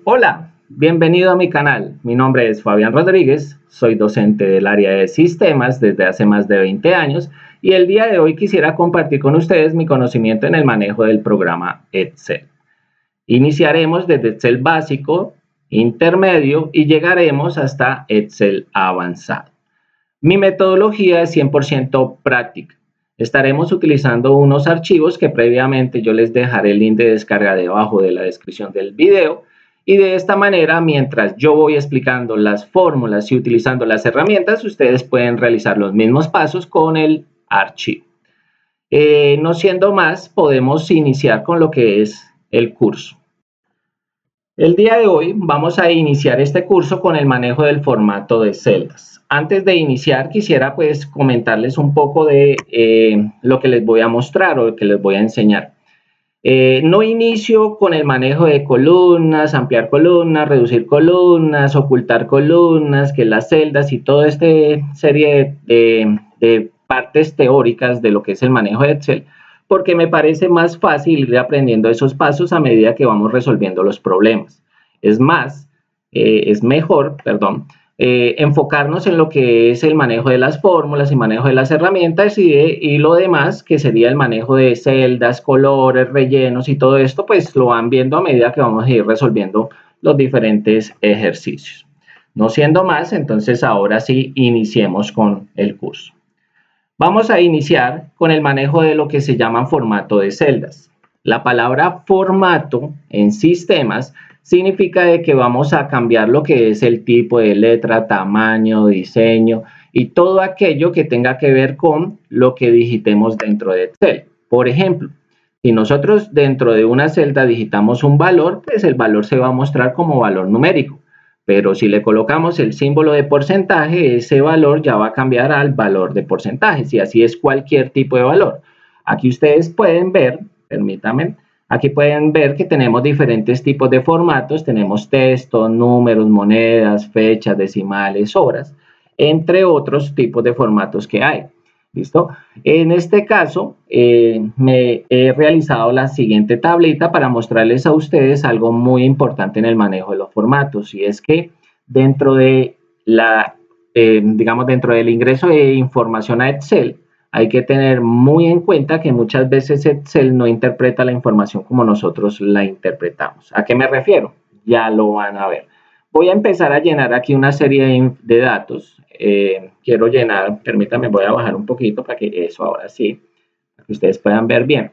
Hola, bienvenido a mi canal. Mi nombre es Fabián Rodríguez, soy docente del área de sistemas desde hace más de 20 años y el día de hoy quisiera compartir con ustedes mi conocimiento en el manejo del programa Excel. Iniciaremos desde Excel básico, intermedio y llegaremos hasta Excel avanzado. Mi metodología es 100% práctica. Estaremos utilizando unos archivos que previamente yo les dejaré el link de descarga debajo de la descripción del video. Y de esta manera, mientras yo voy explicando las fórmulas y utilizando las herramientas, ustedes pueden realizar los mismos pasos con el archivo. No siendo más, podemos iniciar con lo que es el curso. El día de hoy vamos a iniciar este curso con el manejo del formato de celdas. Antes de iniciar, quisiera pues comentarles un poco de lo que les voy a mostrar o lo que les voy a enseñar. No inicio con el manejo de columnas, ampliar columnas, reducir columnas, ocultar columnas, que las celdas y toda esta serie de partes teóricas de lo que es el manejo de Excel, porque me parece más fácil ir aprendiendo esos pasos a medida que vamos resolviendo los problemas. Es mejor, enfocarnos en lo que es el manejo de las fórmulas y manejo de las herramientas y lo demás, que sería el manejo de celdas, colores, rellenos y todo esto, pues lo van viendo a medida que vamos a ir resolviendo los diferentes ejercicios. No siendo más, entonces ahora sí iniciemos con el curso. Vamos a iniciar con el manejo de lo que se llama formato de celdas. La palabra formato en sistemas significa de que vamos a cambiar lo que es el tipo de letra, tamaño, diseño y todo aquello que tenga que ver con lo que digitemos dentro de Excel. Por ejemplo, si nosotros dentro de una celda digitamos un valor, pues el valor se va a mostrar como valor numérico. Pero si le colocamos el símbolo de porcentaje, ese valor ya va a cambiar al valor de porcentaje, y así es cualquier tipo de valor. Aquí ustedes pueden ver, permítanme, aquí pueden ver que tenemos diferentes tipos de formatos, tenemos texto, números, monedas, fechas, decimales, horas, entre otros tipos de formatos que hay. ¿Listo? En este caso, me he realizado la siguiente tablita para mostrarles a ustedes algo muy importante en el manejo de los formatos, y es que dentro de dentro del ingreso de información a Excel, hay que tener muy en cuenta que muchas veces Excel no interpreta la información como nosotros la interpretamos. ¿A qué me refiero? Ya lo van a ver. Voy a empezar a llenar aquí una serie de datos. Quiero llenar, permítanme, voy a bajar un poquito para que eso ahora sí, para que ustedes puedan ver bien.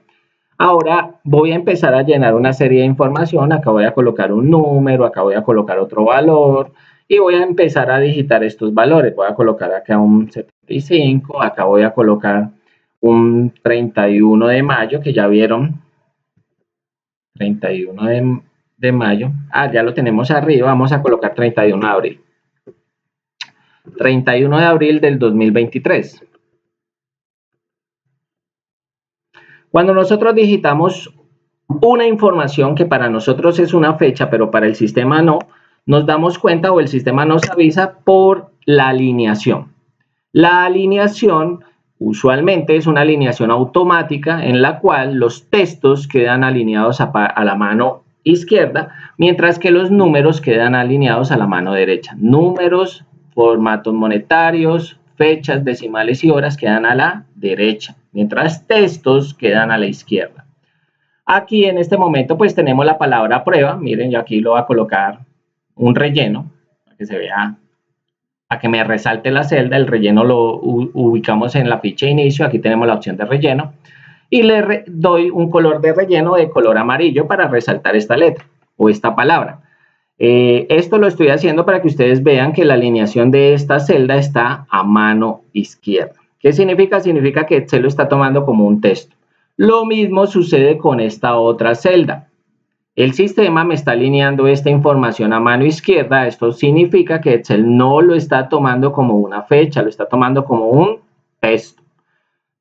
Ahora voy a empezar a llenar una serie de información. Acá voy a colocar un número, acá voy a colocar otro valor y voy a empezar a digitar estos valores. Voy a colocar acá un 75, acá voy a colocar un 31 de mayo, que ya vieron, 31 de mayo. Ya lo tenemos arriba, vamos a colocar 31 de abril. 31 de abril del 2023. Cuando nosotros digitamos una información que para nosotros es una fecha, pero para el sistema no, nos damos cuenta o el sistema nos avisa por la alineación. La alineación usualmente es una alineación automática en la cual los textos quedan alineados a la mano izquierda, mientras que los números quedan alineados a la mano derecha. Números, formatos monetarios, fechas, decimales y horas quedan a la derecha, mientras textos quedan a la izquierda. Aquí en este momento pues tenemos la palabra prueba. Miren, yo aquí lo voy a colocar un relleno para que se vea, para que me resalte la celda. El relleno lo ubicamos en la ficha de inicio. Aquí tenemos la opción de relleno y le doy un color de relleno de color amarillo para resaltar esta letra o esta palabra. Esto lo estoy haciendo para que ustedes vean que la alineación de esta celda está a mano izquierda. ¿Qué significa? Significa que Excel lo está tomando como un texto. Lo mismo sucede con esta otra celda. El sistema me está alineando esta información a mano izquierda. Esto significa que Excel no lo está tomando como una fecha, lo está tomando como un texto.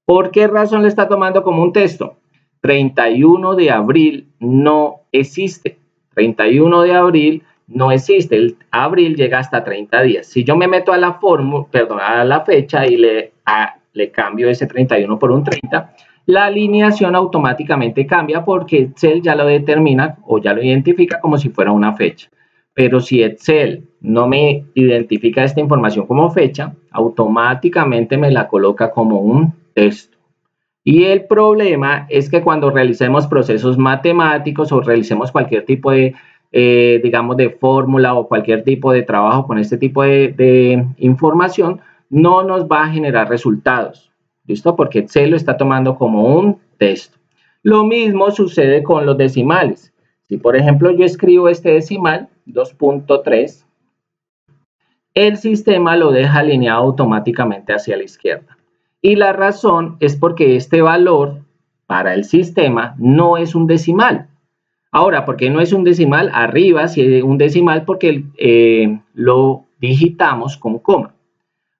¿Por qué razón lo está tomando como un texto? 31 de abril no existe. 31 de abril no existe. El abril llega hasta 30 días. Si yo me meto a la fórmula, a la fecha y le cambio ese 31 por un 30, la alineación automáticamente cambia porque Excel ya lo determina o ya lo identifica como si fuera una fecha. Pero si Excel no me identifica esta información como fecha, automáticamente me la coloca como un texto. Y el problema es que cuando realicemos procesos matemáticos o realicemos cualquier tipo de, digamos, de fórmula o cualquier tipo de trabajo con este tipo de información, no nos va a generar resultados. ¿Listo? Porque Excel lo está tomando como un texto. Lo mismo sucede con los decimales. Si, por ejemplo, yo escribo este decimal, 2.3, el sistema lo deja alineado automáticamente hacia la izquierda. Y la razón es porque este valor para el sistema no es un decimal. Ahora, ¿por qué no es un decimal? Arriba sí es un decimal porque lo digitamos con coma.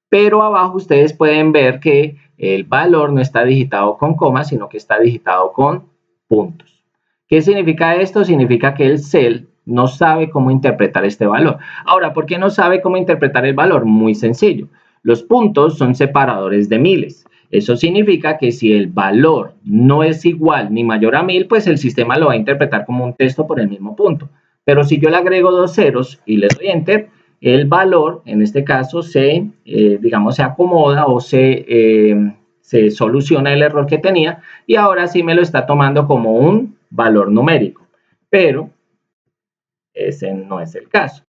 Pero abajo ustedes pueden ver que el valor no está digitado con coma, sino que está digitado con puntos. ¿Qué significa esto? Significa que el Excel no sabe cómo interpretar este valor. Ahora, ¿por qué no sabe cómo interpretar el valor? Muy sencillo. Los puntos son separadores de miles. Eso significa que si el valor no es igual ni mayor a 1000, pues el sistema lo va a interpretar como un texto por el mismo punto. Pero si yo le agrego 2 ceros y le doy Enter, el valor, en este caso, digamos, se acomoda o se soluciona el error que tenía y ahora sí me lo está tomando como un valor numérico. Pero ese no es el caso.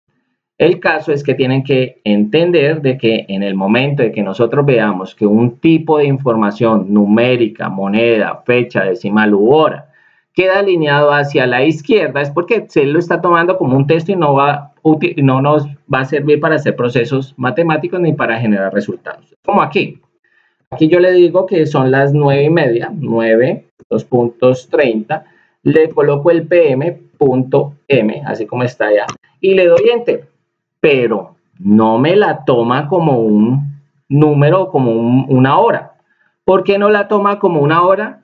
El caso es que tienen que entender de que en el momento de que nosotros veamos que un tipo de información numérica, moneda, fecha, decimal u hora queda alineado hacia la izquierda, es porque Excel lo está tomando como un texto y no nos va a servir para hacer procesos matemáticos ni para generar resultados. Como aquí. Aquí yo le digo que son las 9:30, 9, 2.30, le coloco el pm.m, así como está allá, y le doy Enter. Pero no me la toma como un número, como una hora. ¿Por qué no la toma como una hora?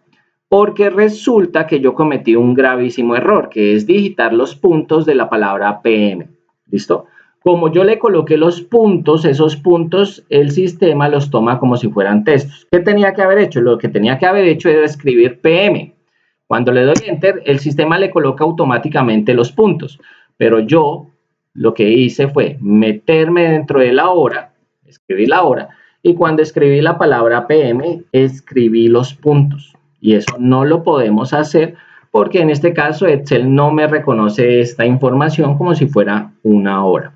Porque resulta que yo cometí un gravísimo error, que es digitar los puntos de la palabra PM. ¿Listo? Como yo le coloqué los puntos, esos puntos, el sistema los toma como si fueran textos. ¿Qué tenía que haber hecho? Lo que tenía que haber hecho era escribir PM. Cuando le doy Enter, el sistema le coloca automáticamente los puntos. Pero yo lo que hice fue meterme dentro de la hora, escribí la hora, y cuando escribí la palabra PM, escribí los puntos. Y eso no lo podemos hacer porque en este caso Excel no me reconoce esta información como si fuera una hora.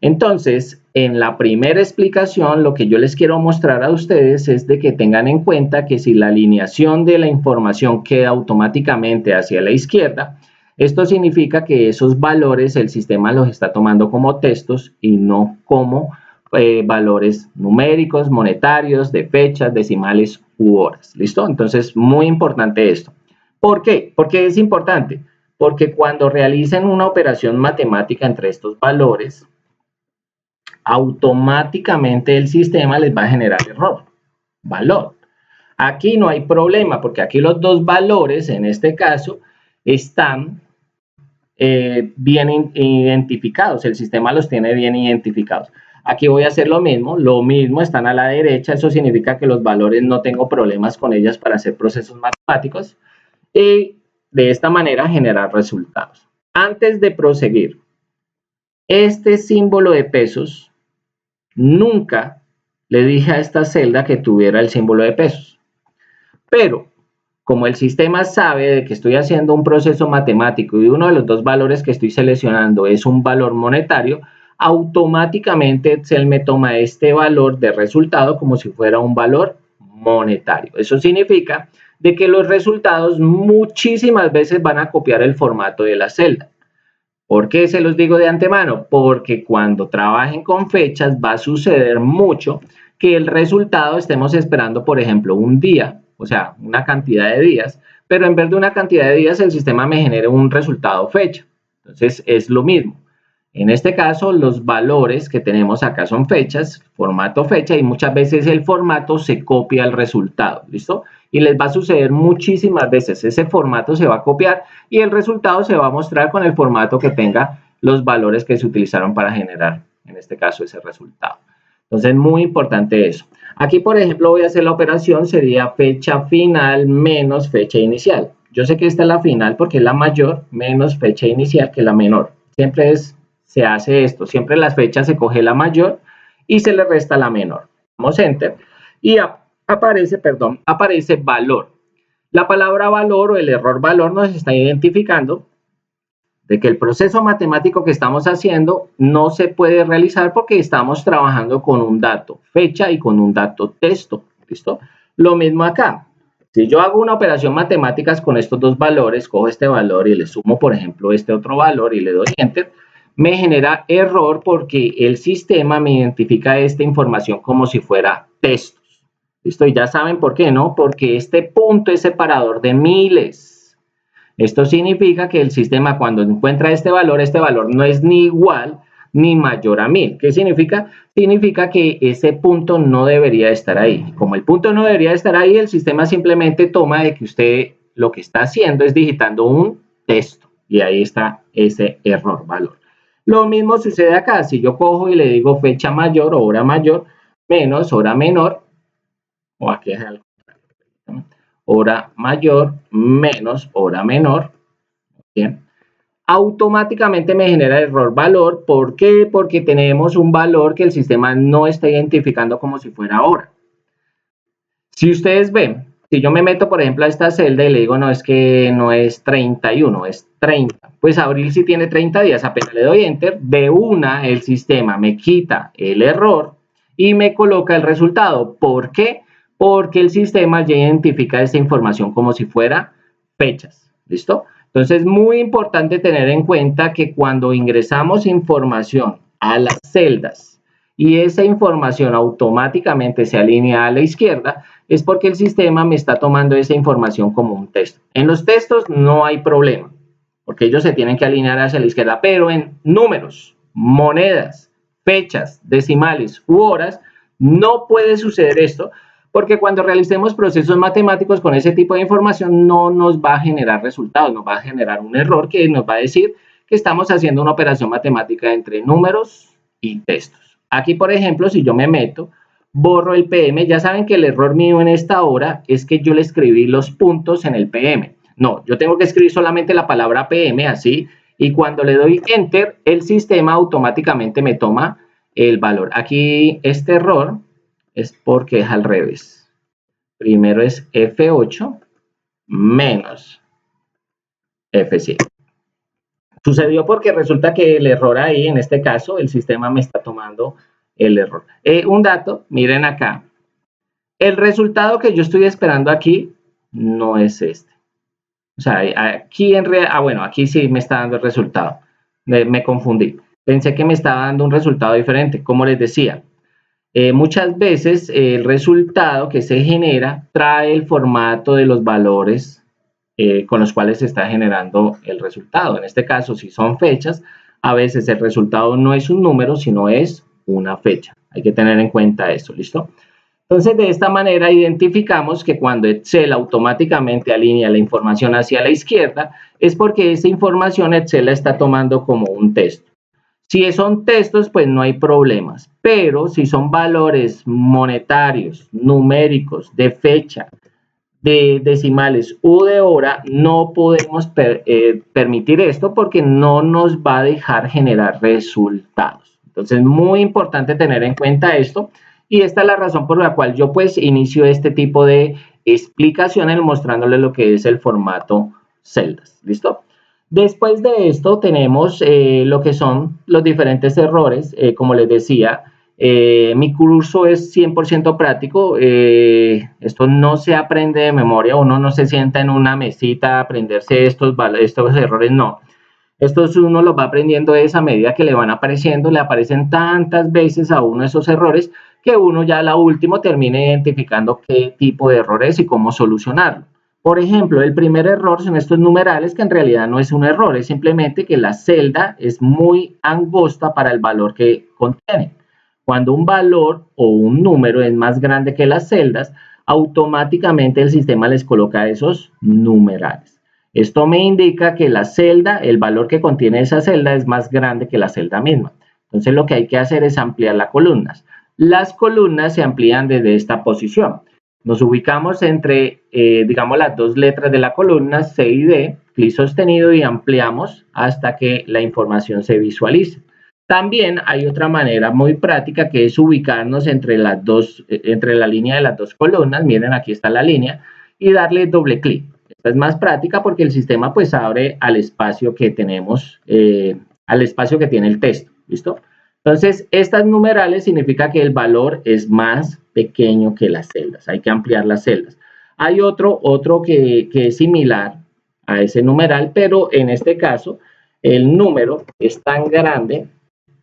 Entonces, en la primera explicación, lo que yo les quiero mostrar a ustedes es de que tengan en cuenta que si la alineación de la información queda automáticamente hacia la izquierda, esto significa que esos valores el sistema los está tomando como textos y no como valores numéricos, monetarios, de fechas, decimales u horas. ¿Listo? Entonces, muy importante esto. ¿Por qué? ¿Por qué es importante? Porque cuando realicen una operación matemática entre estos valores, automáticamente el sistema les va a generar error, valor. Aquí no hay problema porque aquí los dos valores, en este caso, están bien identificados, el sistema los tiene bien identificados. Aquí voy a hacer lo mismo, están a la derecha, eso significa que los valores no tengo problemas con ellas para hacer procesos matemáticos y de esta manera generar resultados. Antes de proseguir, este símbolo de pesos, nunca le dije a esta celda que tuviera el símbolo de pesos, pero como el sistema sabe de que estoy haciendo un proceso matemático y uno de los dos valores que estoy seleccionando es un valor monetario, automáticamente Excel me toma este valor de resultado como si fuera un valor monetario. Eso significa de que los resultados muchísimas veces van a copiar el formato de la celda. ¿Por qué se los digo de antemano? Porque cuando trabajen con fechas va a suceder mucho que el resultado estemos esperando, por ejemplo, un día, o sea, una cantidad de días, pero en vez de una cantidad de días el sistema me genera un resultado fecha. Entonces es lo mismo. En este caso los valores que tenemos acá son fechas, formato fecha y muchas veces el formato se copia al resultado, ¿listo? Y les va a suceder muchísimas veces, ese formato se va a copiar y el resultado se va a mostrar con el formato que tenga los valores que se utilizaron para generar, en este caso, ese resultado. Entonces, muy importante eso. Aquí, por ejemplo, voy a hacer la operación, sería fecha final menos fecha inicial. Yo sé que esta es la final porque es la mayor menos fecha inicial que la menor. Siempre es se hace esto. Siempre las fechas se coge la mayor y se le resta la menor. Damos Enter y aparece valor. La palabra valor o el error valor nos está identificando de que el proceso matemático que estamos haciendo no se puede realizar porque estamos trabajando con un dato fecha y con un dato texto. ¿Listo? Lo mismo acá. Si yo hago una operación matemáticas con estos dos valores, cojo este valor y le sumo, por ejemplo, este otro valor y le doy Enter, me genera error porque el sistema me identifica esta información como si fuera textos. ¿Listo? Y ya saben por qué, ¿no? Porque este punto es separador de miles. Esto significa que el sistema cuando encuentra este valor no es ni igual ni mayor a 1000. ¿Qué significa? Significa que ese punto no debería estar ahí. Como el punto no debería estar ahí, el sistema simplemente toma de que usted lo que está haciendo es digitando un texto y ahí está ese error valor. Lo mismo sucede acá. Si yo cojo y le digo fecha mayor o hora mayor menos hora menor, o aquí es algo, hora mayor menos hora menor, bien, automáticamente me genera error valor. ¿Por qué? Porque tenemos un valor que el sistema no está identificando como si fuera hora. Si ustedes ven, si yo me meto, por ejemplo, a esta celda y le digo, no, es que no es 31, es 30. Pues abril sí tiene 30 días. Apenas le doy Enter, de una el sistema me quita el error y me coloca el resultado. ¿Por qué? Porque el sistema ya identifica esta información como si fuera fechas. ¿Listo? Entonces, es muy importante tener en cuenta que cuando ingresamos información a las celdas y esa información automáticamente se alinea a la izquierda, es porque el sistema me está tomando esa información como un texto. En los textos no hay problema, porque ellos se tienen que alinear hacia la izquierda, pero en números, monedas, fechas, decimales u horas, no puede suceder esto, porque cuando realicemos procesos matemáticos con ese tipo de información no nos va a generar resultados, nos va a generar un error que nos va a decir que estamos haciendo una operación matemática entre números y textos. Aquí, por ejemplo, si yo me meto, borro el PM, ya saben que el error mío en esta hora es que yo le escribí los puntos en el PM. No, yo tengo que escribir solamente la palabra PM así, y cuando le doy Enter, el sistema automáticamente me toma el valor. Aquí este error es porque es al revés. Primero es F8 menos F7. Sucedió porque resulta que el error ahí, en este caso, el sistema me está tomando el error. Un dato, miren acá. El resultado que yo estoy esperando aquí no es este. O sea, aquí en realidad, bueno, aquí sí me está dando el resultado. Me confundí. Pensé que me estaba dando un resultado diferente. Como les decía, muchas veces el resultado que se genera trae el formato de los valores con los cuales se está generando el resultado. En este caso, si son fechas, a veces el resultado no es un número, sino es una fecha. Hay que tener en cuenta eso, ¿listo? Entonces, de esta manera identificamos que cuando Excel automáticamente alinea la información hacia la izquierda, es porque esa información Excel la está tomando como un texto. Si son textos, pues no hay problemas, pero si son valores monetarios, numéricos, de fecha, de decimales u de hora, no podemos permitir esto porque no nos va a dejar generar resultados. Entonces, es muy importante tener en cuenta esto y esta es la razón por la cual yo pues inicio este tipo de explicaciones mostrándoles lo que es el formato celdas. ¿Listo? Después de esto tenemos lo que son los diferentes errores. Como les decía, mi curso es 100% práctico. Esto no se aprende de memoria. Uno no se sienta en una mesita a aprenderse estos errores, no. Estos uno los va aprendiendo de esa medida que le van apareciendo. Le aparecen tantas veces a uno esos errores que uno ya a la última termina identificando qué tipo de error es y cómo solucionarlo. Por ejemplo, el primer error son estos numerales que en realidad no es un error, es simplemente que la celda es muy angosta para el valor que contiene. Cuando un valor o un número es más grande que las celdas, automáticamente el sistema les coloca esos numerales. Esto me indica que la celda, el valor que contiene esa celda es más grande que la celda misma. Entonces lo que hay que hacer es ampliar las columnas. Las columnas se amplían desde esta posición. Nos ubicamos entre, digamos, las dos letras de la columna, C y D, clic sostenido y ampliamos hasta que la información se visualice. También hay otra manera muy práctica que es ubicarnos entre entre la línea de las dos columnas. Miren, aquí está la línea y darle doble clic. Esta es más práctica porque el sistema pues abre al espacio que tenemos, al espacio que tiene el texto. ¿Listo? Entonces, estas numerales significa que el valor es más pequeño que las celdas. Hay que ampliar las celdas. Hay otro que es similar a ese numeral, pero en este caso el número es tan grande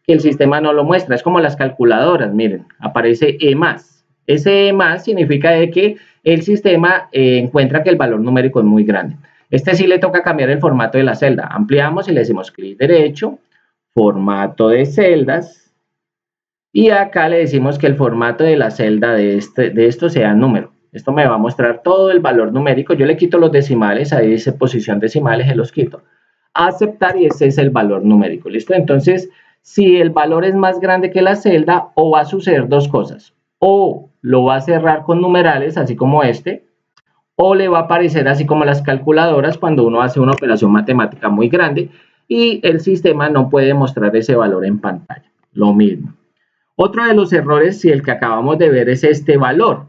que el sistema no lo muestra. Es como las calculadoras, miren, aparece E más. Ese E más significa de que el sistema encuentra que el valor numérico es muy grande. Este sí le toca cambiar el formato de la celda. Ampliamos y le decimos clic derecho, formato de celdas, y acá le decimos que el formato de la celda de esto sea número. Esto me va a mostrar todo el valor numérico. Yo le quito los decimales, ahí dice posición decimales, se los quito. Aceptar y ese es el valor numérico. ¿Listo? Entonces, si el valor es más grande que la celda, o va a suceder dos cosas. O lo va a cerrar con numerales, así como este, o le va a aparecer así como las calculadoras cuando uno hace una operación matemática muy grande y el sistema no puede mostrar ese valor en pantalla. Lo mismo. Otro de los errores, si el que acabamos de ver es este valor.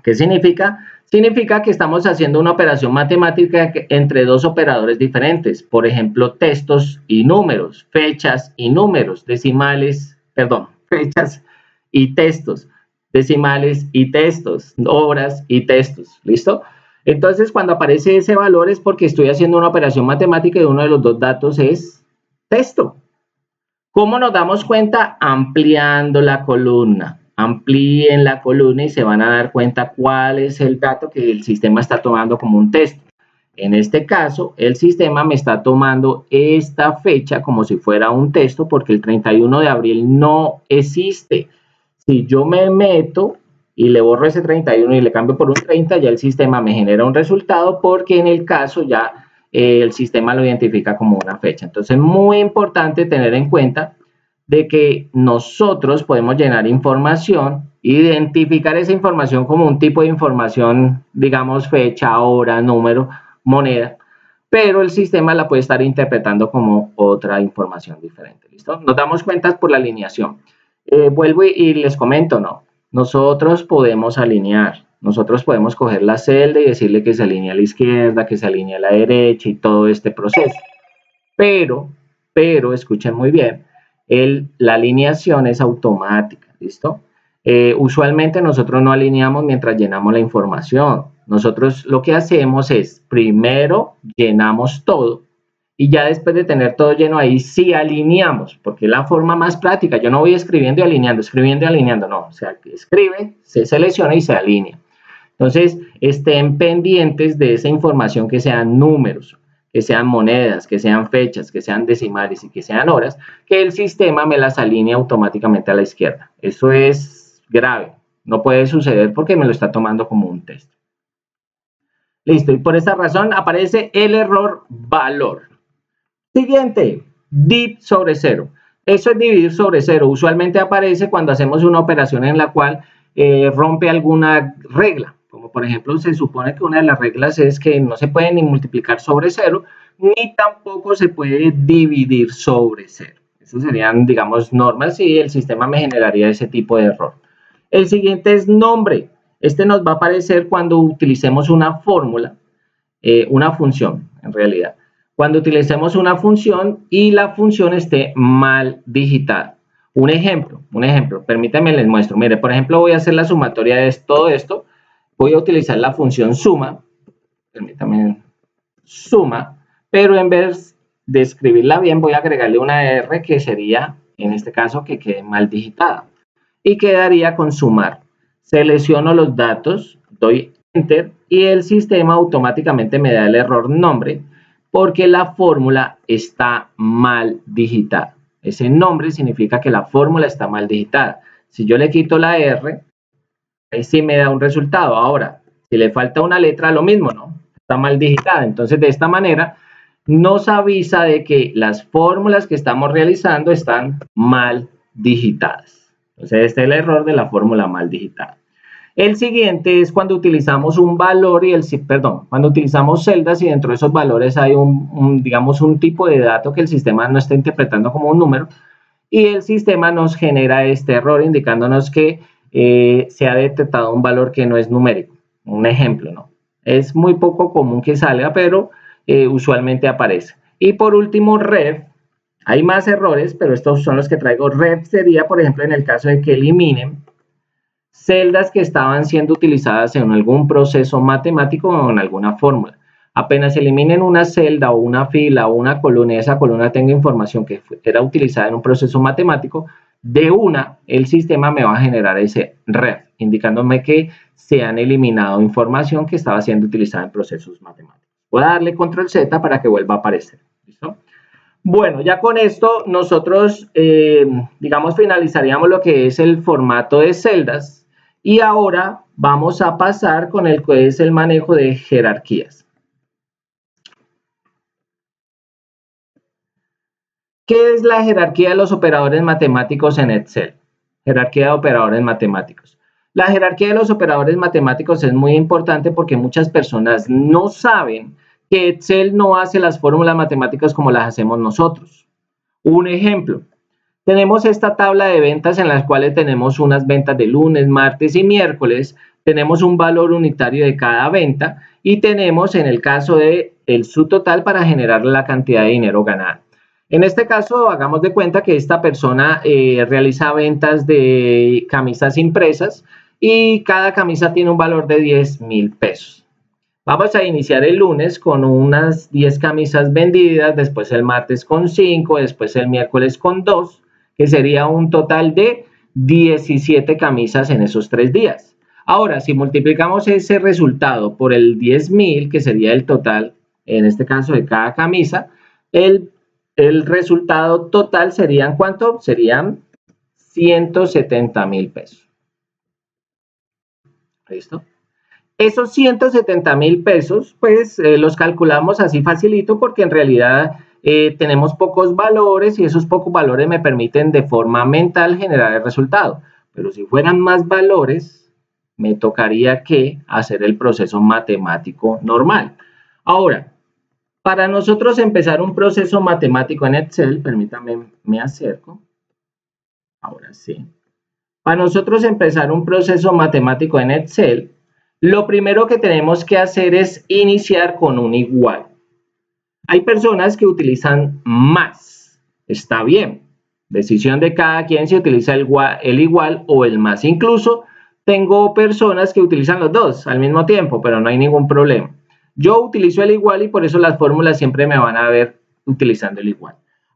¿Qué significa? Significa que estamos haciendo una operación matemática entre dos operadores diferentes. Por ejemplo, textos y números, fechas y números, decimales, perdón, fechas y textos, decimales y textos, horas y textos. ¿Listo? Entonces, cuando aparece ese valor es porque estoy haciendo una operación matemática y uno de los dos datos es texto. ¿Cómo nos damos cuenta? Ampliando la columna. Amplíen la columna y se van a dar cuenta cuál es el dato que el sistema está tomando como un texto. En este caso, el sistema me está tomando esta fecha como si fuera un texto porque el 31 de abril no existe. Si yo me meto y le borro ese 31 y le cambio por un 30, ya el sistema me genera un resultado porque en el caso ya el sistema lo identifica como una fecha. Entonces, muy importante tener en cuenta de que nosotros podemos llenar información, identificar esa información como un tipo de información, digamos fecha, hora, número, moneda, pero el sistema la puede estar interpretando como otra información diferente. ¿Listo? Nos damos cuenta por la alineación. Vuelvo y les comento, ¿no? Nosotros podemos alinear. Nosotros podemos coger la celda y decirle que se alinee a la izquierda, que se alinee a la derecha y todo este proceso. Pero, escuchen muy bien, la alineación es automática, ¿listo? Usualmente nosotros no alineamos mientras llenamos la información. Nosotros lo que hacemos es, primero llenamos todo y ya después de tener todo lleno ahí sí alineamos, porque es la forma más práctica. Yo no voy escribiendo y alineando, no. O sea, escribe, se selecciona y se alinea. Entonces, estén pendientes de esa información que sean números, que sean monedas, que sean fechas, que sean decimales y que sean horas, que el sistema me las alinee automáticamente a la izquierda. Eso es grave. No puede suceder porque me lo está tomando como un texto. Listo. Y por esta razón aparece el error valor. Siguiente, div sobre 0. Eso es dividir sobre 0. Usualmente aparece cuando hacemos una operación en la cual rompe alguna regla. Como por ejemplo, se supone que una de las reglas es que no se puede ni multiplicar sobre 0, ni tampoco se puede dividir sobre 0. Esas serían, digamos, normas y el sistema me generaría ese tipo de error. El siguiente es nombre. Este nos va a aparecer cuando utilicemos una fórmula, una función en realidad. Cuando utilicemos una función y la función esté mal digitada. Un ejemplo, permítanme les muestro. Mire, por ejemplo, voy a hacer la sumatoria de todo esto. Voy a utilizar la función suma, permítanme, suma, pero en vez de escribirla bien, voy a agregarle una R que sería, en este caso, que quede mal digitada. Y quedaría con sumar. Selecciono los datos, doy Enter y el sistema automáticamente me da el error nombre porque la fórmula está mal digitada. Ese nombre significa que la fórmula está mal digitada. Si yo le quito la R, ahí sí me da un resultado. Ahora, si le falta una letra, lo mismo, ¿no? Está mal digitada. Entonces, de esta manera, nos avisa de que las fórmulas que estamos realizando están mal digitadas. Entonces, este es el error de la fórmula mal digitada. El siguiente es cuando utilizamos un valor y cuando utilizamos celdas y dentro de esos valores hay digamos un tipo de dato que el sistema no está interpretando como un número. y el sistema nos genera este error indicándonos que se ha detectado un valor que no es numérico. Un ejemplo, ¿no? Es muy poco común que salga, pero usualmente aparece. Y por último, ref. Hay más errores, pero estos son los que traigo. Ref sería, por ejemplo, en el caso de que eliminen celdas que estaban siendo utilizadas en algún proceso matemático o en alguna fórmula. Apenas eliminen una celda o una fila o una columna y esa columna tenga información que era utilizada en un proceso matemático, de una el sistema me va a generar ese ref, indicándome que se han eliminado información que estaba siendo utilizada en procesos matemáticos. Voy a darle control Z para que vuelva a aparecer. ¿Listo? Bueno, ya con esto nosotros, digamos, finalizaríamos lo que es el formato de celdas y ahora vamos a pasar con el que es el manejo de jerarquías. ¿Qué es la jerarquía de los operadores matemáticos en Excel? Jerarquía de operadores matemáticos. La jerarquía de los operadores matemáticos es muy importante porque muchas personas no saben que Excel no hace las fórmulas matemáticas como las hacemos nosotros. Un ejemplo, tenemos esta tabla de ventas en las cuales tenemos unas ventas de lunes, martes y miércoles, tenemos un valor unitario de cada venta y tenemos en el caso de el subtotal para generar la cantidad de dinero ganado. En este caso, hagamos de cuenta que esta persona realiza ventas de camisas impresas y cada camisa tiene un valor de 10,000 pesos. Vamos a iniciar el lunes con unas 10 camisas vendidas, después el martes con 5, después el miércoles con 2, que sería un total de 17 camisas en esos 3 días. Ahora, si multiplicamos ese resultado por el 10,000, que sería el total, en este caso de cada camisa, el resultado total serían, ¿cuánto? Serían 170,000 pesos. ¿Listo? Esos 170,000 pesos, pues los calculamos así facilito porque en realidad tenemos pocos valores y esos pocos valores me permiten de forma mental generar el resultado. Pero si fueran más valores, me tocaría que hacer el proceso matemático normal. Ahora, para nosotros empezar un proceso matemático en Excel, permítanme, me acerco. Ahora sí. Para nosotros empezar un proceso matemático en Excel, lo primero que tenemos que hacer es iniciar con un igual. Hay personas que utilizan más. Está bien. Decisión de cada quien si utiliza el igual o el más. Incluso tengo personas que utilizan los dos al mismo tiempo, pero no hay ningún problema. Yo utilizo el igual y por eso las fórmulas siempre me van a ver utilizando el igual.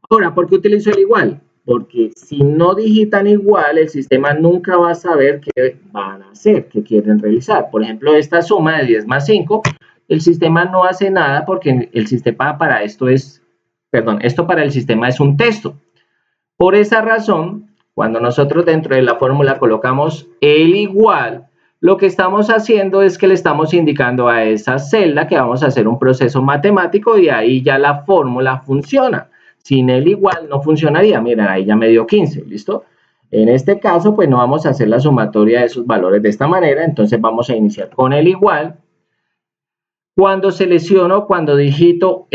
Ahora, ¿por qué utilizo el igual? Porque si no digitan igual, el sistema nunca va a saber qué van a hacer, qué quieren realizar. Por ejemplo, esta suma de 10 más 5, el sistema no hace nada porque el sistema para esto es, perdón, esto para el sistema es un texto. Por esa razón, cuando nosotros dentro de la fórmula colocamos el igual, lo que estamos haciendo es que le estamos indicando a esa celda que vamos a hacer un proceso matemático y ahí ya la fórmula funciona. Sin el igual no funcionaría. Miren, ahí ya me dio 15, ¿listo? En este caso, pues no vamos a hacer la sumatoria de esos valores de esta manera, entonces vamos a iniciar con el igual. Cuando selecciono, cuando digito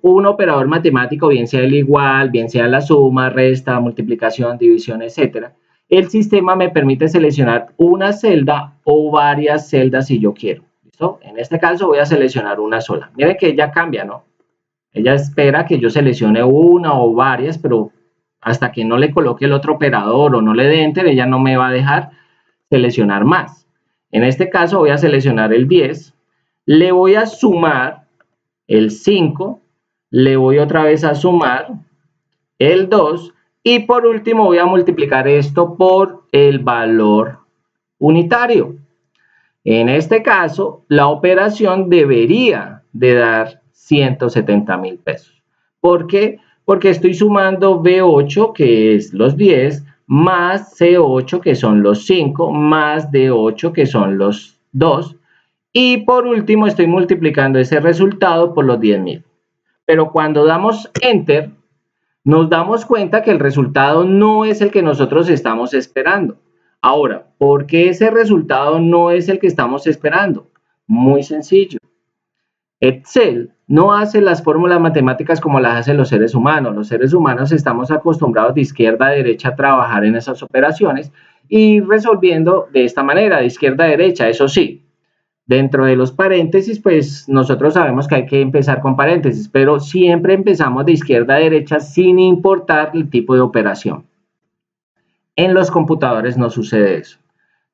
un operador matemático, bien sea el igual, bien sea la suma, resta, multiplicación, división, etcétera, el sistema me permite seleccionar una celda o varias celdas si yo quiero. ¿Listo? En este caso voy a seleccionar una sola. Miren que ya cambia, ¿no? Ella espera que yo seleccione una o varias, pero hasta que no le coloque el otro operador o no le dé enter, ella no me va a dejar seleccionar más. En este caso voy a seleccionar el 10, le voy a sumar el 5, le voy otra vez a sumar el 2 y por último voy a multiplicar esto por el valor unitario. En este caso, la operación debería de dar 170,000 pesos. ¿Por qué? Porque estoy sumando B8, que es los 10, más C8, que son los 5, más D8, que son los 2. Y por último, estoy multiplicando ese resultado por los 10,000. Pero cuando damos Enter, nos damos cuenta que el resultado no es el que nosotros estamos esperando. Ahora, ¿por qué ese resultado no es el que estamos esperando? Muy sencillo. Excel no hace las fórmulas matemáticas como las hacen los seres humanos. Los seres humanos estamos acostumbrados de izquierda a derecha a trabajar en esas operaciones y resolviendo de esta manera, de izquierda a derecha, eso sí. Dentro de los paréntesis, pues nosotros sabemos que hay que empezar con paréntesis, pero siempre empezamos de izquierda a derecha sin importar el tipo de operación. En los computadores no sucede eso.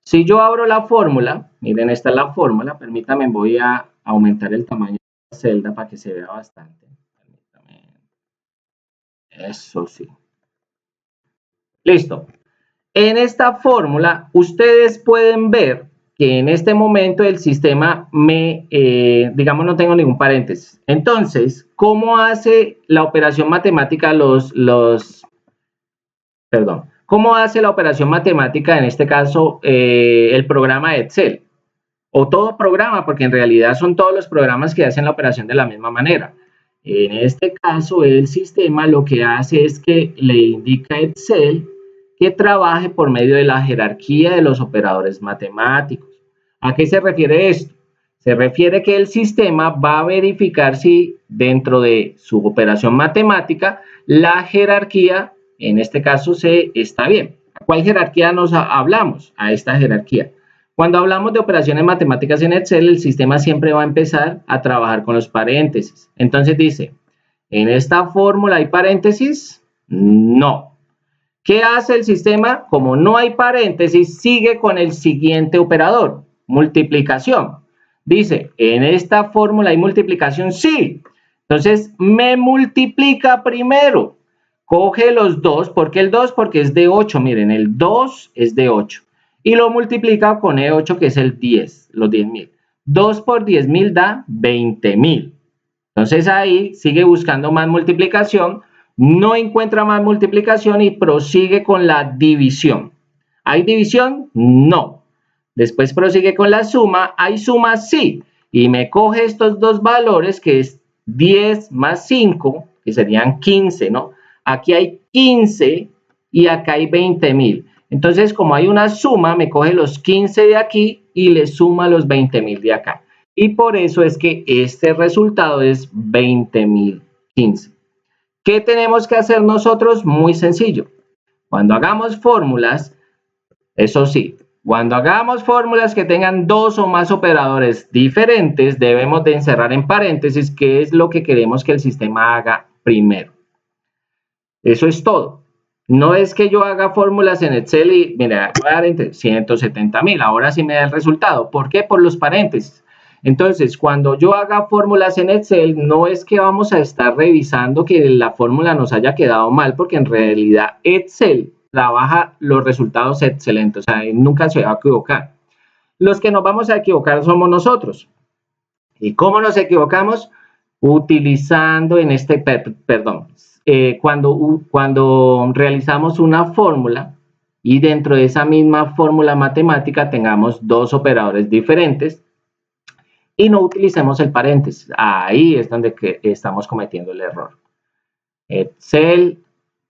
Si yo abro la fórmula, miren, esta es la fórmula, permítanme, voy a aumentar el tamaño de la celda para que se vea bastante. Eso sí. Listo. En esta fórmula, ustedes pueden ver que en este momento el sistema digamos, no tengo ningún paréntesis. Entonces, ¿cómo hace la operación matemática ¿cómo hace la operación matemática, en este caso, el programa de Excel? O todo programa, porque en realidad son todos los programas que hacen la operación de la misma manera. En este caso, el sistema lo que hace es que le indica a Excel que trabaje por medio de la jerarquía de los operadores matemáticos. ¿A qué se refiere esto? Se refiere que el sistema va a verificar si dentro de su operación matemática la jerarquía, en este caso, está bien. ¿A cuál jerarquía nos hablamos? A esta jerarquía. Cuando hablamos de operaciones matemáticas en Excel, el sistema siempre va a empezar a trabajar con los paréntesis. Entonces dice, ¿en esta fórmula hay paréntesis? No. ¿Qué hace el sistema? Como no hay paréntesis, sigue con el siguiente operador, multiplicación. Dice, ¿en esta fórmula hay multiplicación? Sí. Entonces, me multiplica primero. Coge los 2. ¿Por qué el 2? Porque es de 8. Miren, el 2 es de 8. Y lo multiplica con E8, que es el 10, los 10.000. 2 por 10.000 da 20.000. Entonces, ahí sigue buscando más multiplicación. No encuentra más multiplicación y prosigue con la división. ¿Hay división? No. Después prosigue con la suma. ¿Hay suma? Sí. Y me coge estos dos valores, que es 10 más 5, que serían 15, ¿no? Aquí hay 15 y acá hay 20.000. Entonces, como hay una suma, me coge los 15 de aquí y le suma los 20.000 de acá. Y por eso es que este resultado es 20.015. ¿Qué tenemos que hacer nosotros? Muy sencillo. Cuando hagamos fórmulas, eso sí, cuando hagamos fórmulas que tengan dos o más operadores diferentes, debemos de encerrar en paréntesis qué es lo que queremos que el sistema haga primero. Eso es todo. No es que yo haga fórmulas en Excel y, mira, voy a dar entre 170.000, ahora sí me da el resultado. ¿Por qué? Por los paréntesis. Entonces, cuando yo haga fórmulas en Excel, no es que vamos a estar revisando que la fórmula nos haya quedado mal, porque en realidad Excel trabaja los resultados excelentes, o sea, nunca se va a equivocar. Los que nos vamos a equivocar somos nosotros. ¿Y cómo nos equivocamos? Utilizando en este, cuando realizamos una fórmula y dentro de esa misma fórmula matemática tengamos dos operadores diferentes y no utilicemos el paréntesis. Ahí es donde estamos cometiendo el error. Excel,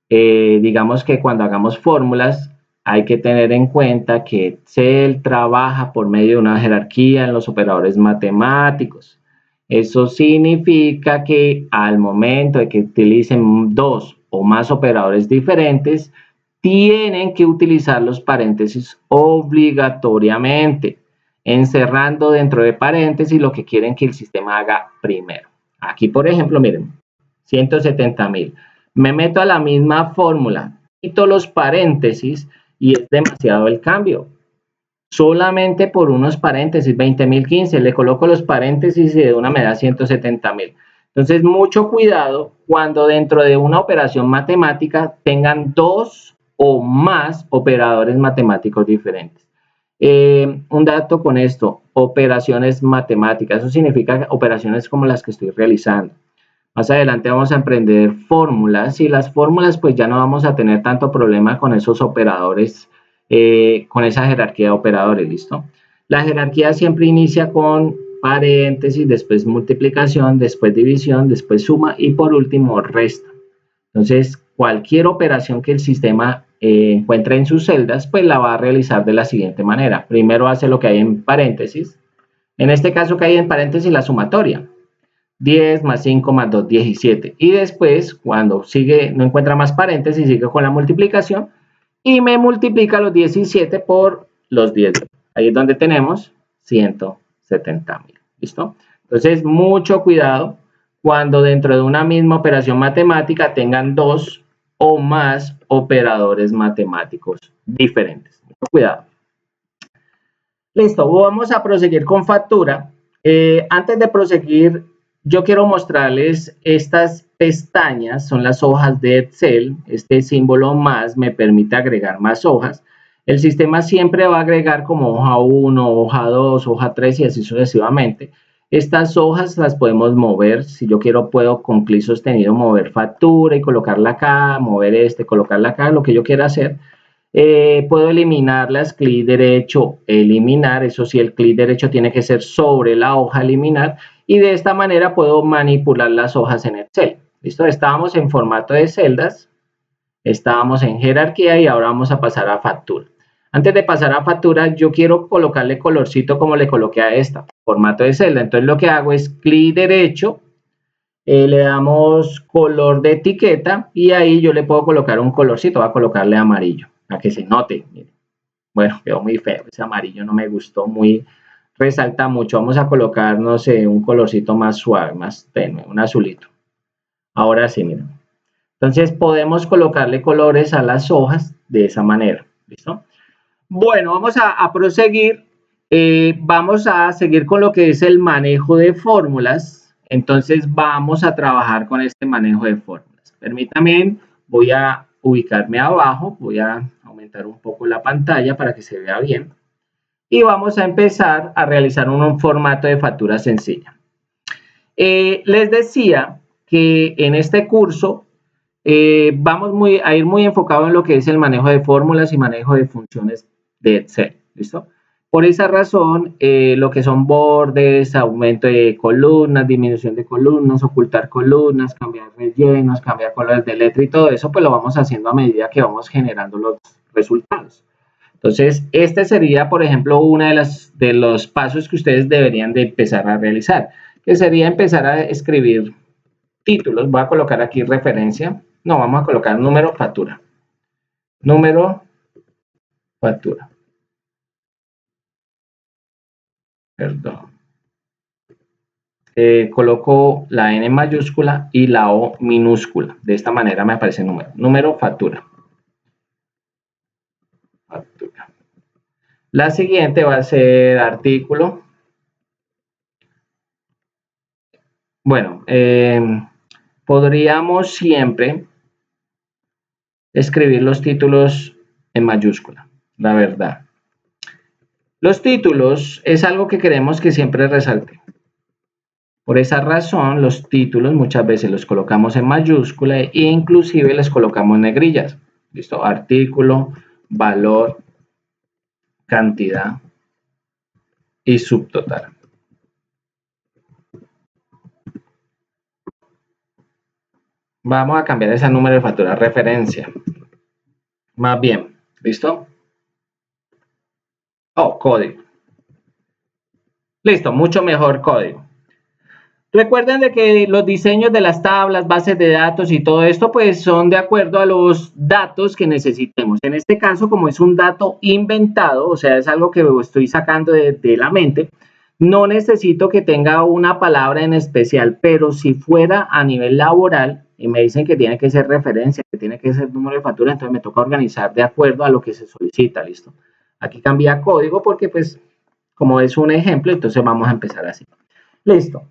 digamos que cuando hagamos fórmulas hay que tener en cuenta que Excel trabaja por medio de una jerarquía en los operadores matemáticos. Eso significa que al momento de que utilicen dos o más operadores diferentes, tienen que utilizar los paréntesis obligatoriamente, encerrando dentro de paréntesis lo que quieren que el sistema haga primero. Aquí, por ejemplo, miren, 170.000. Me meto a la misma fórmula, quito los paréntesis y es demasiado el cambio. Solamente por unos paréntesis, 20.015, le coloco los paréntesis y de una me da 170.000. Entonces, mucho cuidado cuando dentro de una operación matemática tengan dos o más operadores matemáticos diferentes. Un dato con esto, operaciones matemáticas, eso significa operaciones como las que estoy realizando. Más adelante vamos a aprender fórmulas y las fórmulas pues ya no vamos a tener tanto problema con esos operadores, con esa jerarquía de operadores, ¿listo? La jerarquía siempre inicia con paréntesis, después multiplicación, después división, después suma y por último resta. Entonces, cualquier operación que el sistema encuentre en sus celdas, pues la va a realizar de la siguiente manera. Primero hace lo que hay en paréntesis. En este caso que hay en paréntesis la sumatoria. 10 más 5 más 2, 17. Y después, cuando sigue, no encuentra más paréntesis, sigue con la multiplicación y me multiplica los 17 por los 10. Ahí es donde tenemos 170.000. ¿Listo? Entonces, mucho cuidado cuando dentro de una misma operación matemática tengan dos o más operadores matemáticos diferentes. Mucho cuidado. Listo, vamos a proseguir con factura. Antes de proseguir, yo quiero mostrarles estas pestañas, son las hojas de Excel. Este símbolo más me permite agregar más hojas. El sistema siempre va a agregar como hoja 1, hoja 2, hoja 3 y así sucesivamente. Estas hojas las podemos mover. Si yo quiero, puedo con clic sostenido mover factura y colocarla acá, mover colocarla acá, lo que yo quiera hacer. Puedo eliminarlas, clic derecho, eliminar, eso sí, el clic derecho tiene que ser sobre la hoja eliminar y de esta manera puedo manipular las hojas en Excel. ¿Listo? Estábamos en formato de celdas, estábamos en jerarquía y ahora vamos a pasar a factura. Antes de pasar a factura, yo quiero colocarle colorcito como le coloqué a esta, formato de celda. Entonces lo que hago es clic derecho, le damos color de etiqueta y ahí yo le puedo colocar un colorcito, voy a colocarle amarillo, para que se note. Bueno, quedó muy feo, ese amarillo no me gustó, muy resalta mucho. Vamos a colocar, no sé, un colorcito más suave, más tenue, un azulito. Ahora sí, miren. Entonces podemos colocarle colores a las hojas de esa manera. ¿Listo? Bueno, vamos a proseguir. Vamos a seguir con lo que es el manejo de fórmulas. Entonces vamos a trabajar con este manejo de fórmulas. Permítanme, voy a ubicarme abajo, voy a aumentar un poco la pantalla para que se vea bien. Y vamos a empezar a realizar un formato de factura sencilla. Les decía que en este curso vamos a ir muy enfocado en lo que es el manejo de fórmulas y manejo de funciones de Excel. ¿Listo? Por esa razón, lo que son bordes, aumento de columnas, disminución de columnas, ocultar columnas, cambiar rellenos, cambiar colores de letra y todo eso, pues lo vamos haciendo a medida que vamos generando los resultados. Entonces, este sería, por ejemplo, uno de los pasos que ustedes deberían de empezar a realizar, que sería empezar a escribir títulos. Voy a colocar aquí referencia. No, vamos a colocar número, factura. Número, factura. Perdón. Coloco la N mayúscula y la O minúscula. De esta manera me aparece el número. Número, factura. Factura. La siguiente va a ser artículo. Bueno, podríamos siempre escribir los títulos en mayúscula, la verdad. Los títulos es algo que queremos que siempre resalte. Por esa razón, los títulos muchas veces los colocamos en mayúscula e inclusive les colocamos negrillas. ¿Listo? Artículo, valor, cantidad y subtotal. Vamos a cambiar ese número de factura a referencia. Más bien, ¿listo? Oh, código. Listo, mucho mejor código. Recuerden de que los diseños de las tablas, bases de datos y todo esto pues son de acuerdo a los datos que necesitemos. En este caso, como es un dato inventado, o sea, es algo que estoy sacando de la mente, no necesito que tenga una palabra en especial, pero si fuera a nivel laboral y me dicen que tiene que ser referencia, que tiene que ser número de factura, entonces me toca organizar de acuerdo a lo que se solicita, ¿listo? Aquí cambia código porque pues como es un ejemplo, entonces vamos a empezar así. Listo.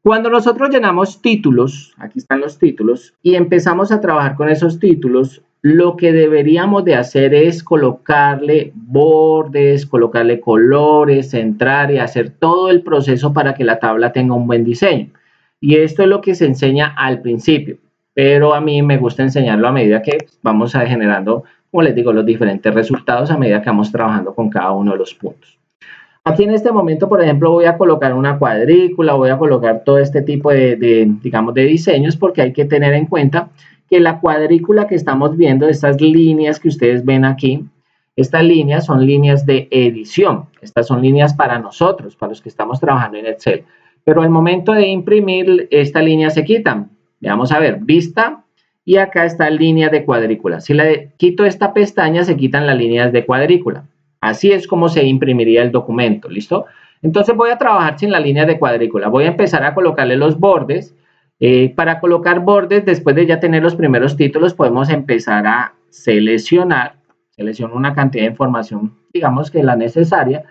Cuando nosotros llenamos títulos, aquí están los títulos, y empezamos a trabajar con esos títulos, lo que deberíamos de hacer es colocarle bordes, colocarle colores, centrar y hacer todo el proceso para que la tabla tenga un buen diseño. Y esto es lo que se enseña al principio, pero a mí me gusta enseñarlo a medida que vamos generando, como les digo, los diferentes resultados a medida que vamos trabajando con cada uno de los puntos. Aquí en este momento, por ejemplo, voy a colocar una cuadrícula, voy a colocar todo este tipo digamos, de diseños porque hay que tener en cuenta que la cuadrícula que estamos viendo, estas líneas que ustedes ven aquí, estas líneas son líneas de edición. Estas son líneas para nosotros, para los que estamos trabajando en Excel. pero al momento de imprimir esta línea se quitan. Vamos a ver, vista, y acá está línea de cuadrícula. Si le quito esta pestaña, se quitan las líneas de cuadrícula. Así es como se imprimiría el documento, ¿listo? Entonces voy a trabajar sin la línea de cuadrícula. Voy a empezar a colocarle los bordes. Para colocar bordes, después de ya tener los primeros títulos, podemos empezar a seleccionar. Selecciono una cantidad de información, digamos que la necesaria.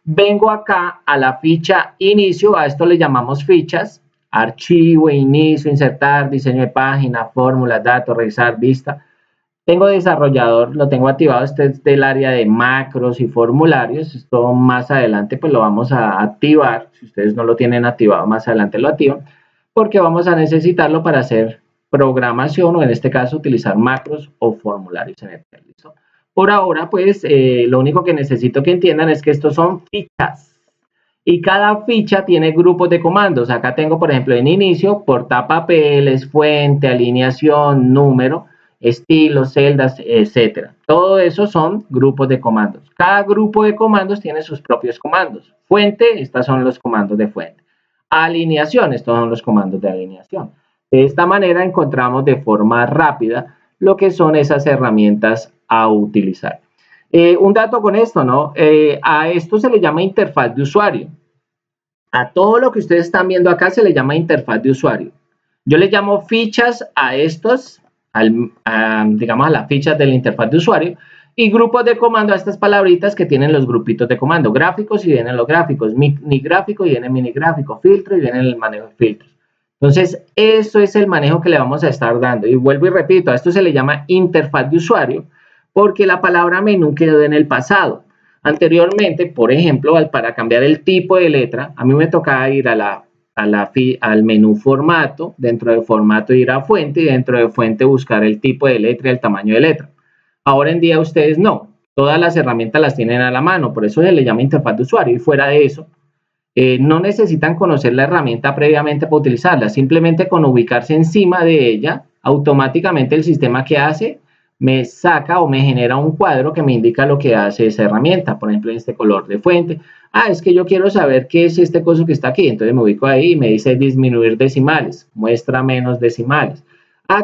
Vengo acá a la ficha inicio, a esto le llamamos fichas. Archivo, inicio, insertar, diseño de página, fórmulas, datos, revisar, vista. Tengo desarrollador, lo tengo activado, este es del área de macros y formularios. Esto más adelante pues lo vamos a activar. Si ustedes no lo tienen activado, más adelante lo activan, porque vamos a necesitarlo para hacer programación o en este caso utilizar macros o formularios en Excel. ¿Listo? Por ahora pues lo único que necesito que entiendan es que estos son fichas. Y cada ficha tiene grupos de comandos. Acá tengo, por ejemplo, en inicio, portapapeles, fuente, alineación, número, estilo, celdas, etcétera. Todo eso son grupos de comandos. Cada grupo de comandos tiene sus propios comandos. Fuente, estos son los comandos de fuente. Alineación, estos son los comandos de alineación. De esta manera encontramos de forma rápida lo que son esas herramientas a utilizar. Un dato con esto, ¿no? A esto se le llama interfaz de usuario. A todo lo que ustedes están viendo acá se le llama interfaz de usuario. Yo le llamo fichas a estos, digamos a las fichas de la interfaz de usuario, y grupos de comando a estas palabritas que tienen los grupitos de comando. Gráficos y vienen los gráficos, mini gráfico y viene mini gráfico, filtro y viene el manejo de filtros. Entonces, eso es el manejo que le vamos a estar dando. Y vuelvo y repito, a esto se le llama interfaz de usuario, porque la palabra menú quedó en el pasado. Anteriormente, por ejemplo, para cambiar el tipo de letra, a mí me tocaba ir al menú formato, dentro de formato ir a fuente y dentro de fuente buscar el tipo de letra y el tamaño de letra. Ahora en día ustedes no, todas las herramientas las tienen a la mano, por eso se le llama interfaz de usuario y fuera de eso, no necesitan conocer la herramienta previamente para utilizarla, simplemente con ubicarse encima de ella, automáticamente el sistema que hace me saca o me genera un cuadro que me indica lo que hace esa herramienta, por ejemplo en este color de fuente. Es que yo quiero saber qué es este coso que está aquí, entonces me ubico ahí y me dice disminuir decimales, muestra menos decimales.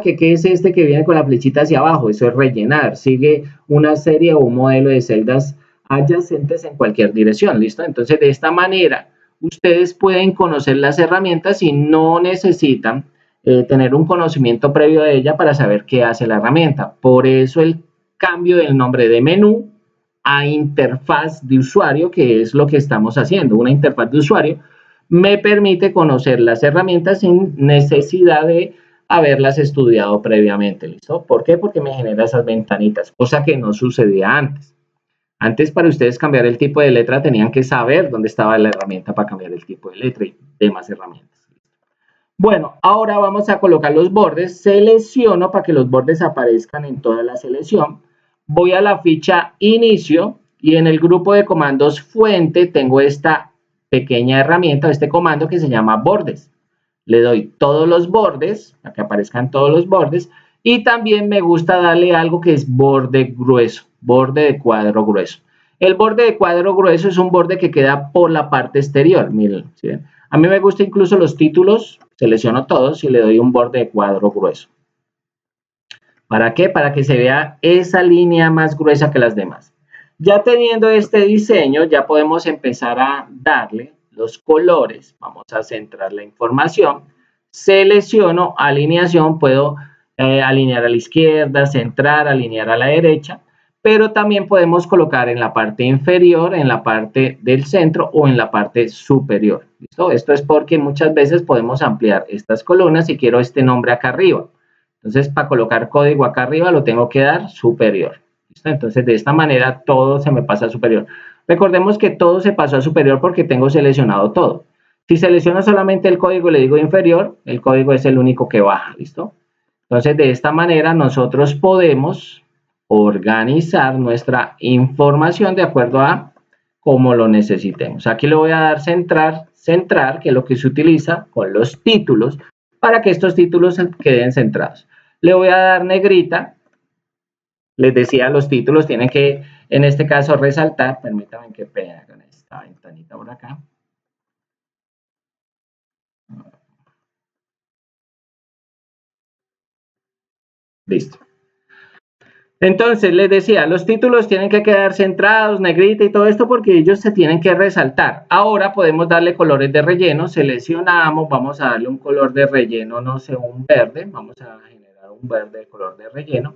¿Qué es este que viene con la flechita hacia abajo? Eso es rellenar, sigue una serie o un modelo de celdas adyacentes en cualquier dirección, ¿listo? Entonces de esta manera ustedes pueden conocer las herramientas y no necesitan tener un conocimiento previo de ella para saber qué hace la herramienta. Por eso el cambio del nombre de menú a interfaz de usuario, que es lo que estamos haciendo. Una interfaz de usuario me permite conocer las herramientas sin necesidad de haberlas estudiado previamente. ¿Listo? ¿Por qué? Porque me genera esas ventanitas, cosa que no sucedía antes. Antes, para ustedes cambiar el tipo de letra, tenían que saber dónde estaba la herramienta para cambiar el tipo de letra y demás herramientas. Bueno, ahora vamos a colocar los bordes. Selecciono para que los bordes aparezcan en toda la selección. Voy a la ficha inicio y en el grupo de comandos fuente tengo esta pequeña herramienta, este comando que se llama bordes. Le doy todos los bordes, para que aparezcan todos los bordes. Y también me gusta darle algo que es borde grueso, borde de cuadro grueso. El borde de cuadro grueso es un borde que queda por la parte exterior. Miren, ¿sí ven? A mí me gusta incluso los títulos, selecciono todos y le doy un borde de cuadro grueso. ¿Para qué? Para que se vea esa línea más gruesa que las demás. Ya teniendo este diseño, ya podemos empezar a darle los colores. Vamos a centrar la información. Selecciono alineación, puedo alinear a la izquierda, centrar, alinear a la derecha, pero también podemos colocar en la parte inferior, en la parte del centro o en la parte superior. ¿Listo? Esto es porque muchas veces podemos ampliar estas columnas si quiero este nombre acá arriba. Entonces, para colocar código acá arriba lo tengo que dar superior. ¿Listo? Entonces, de esta manera todo se me pasa a superior. Recordemos que todo se pasó a superior porque tengo seleccionado todo. Si selecciono solamente el código y le digo inferior, el código es el único que baja. ¿Listo? Entonces, de esta manera nosotros podemos organizar nuestra información de acuerdo a cómo lo necesitemos. Aquí le voy a dar centrar, que es lo que se utiliza con los títulos, para que estos títulos queden centrados. Le voy a dar negrita. Les decía, los títulos tienen que, en este caso, resaltar. Permítanme que pega con esta ventanita por acá. Listo. Entonces, les decía, los títulos tienen que quedar centrados, negrita y todo esto porque ellos se tienen que resaltar. Ahora podemos darle colores de relleno, seleccionamos, vamos a darle un color de relleno, no sé, un verde, vamos a generar un verde de color de relleno.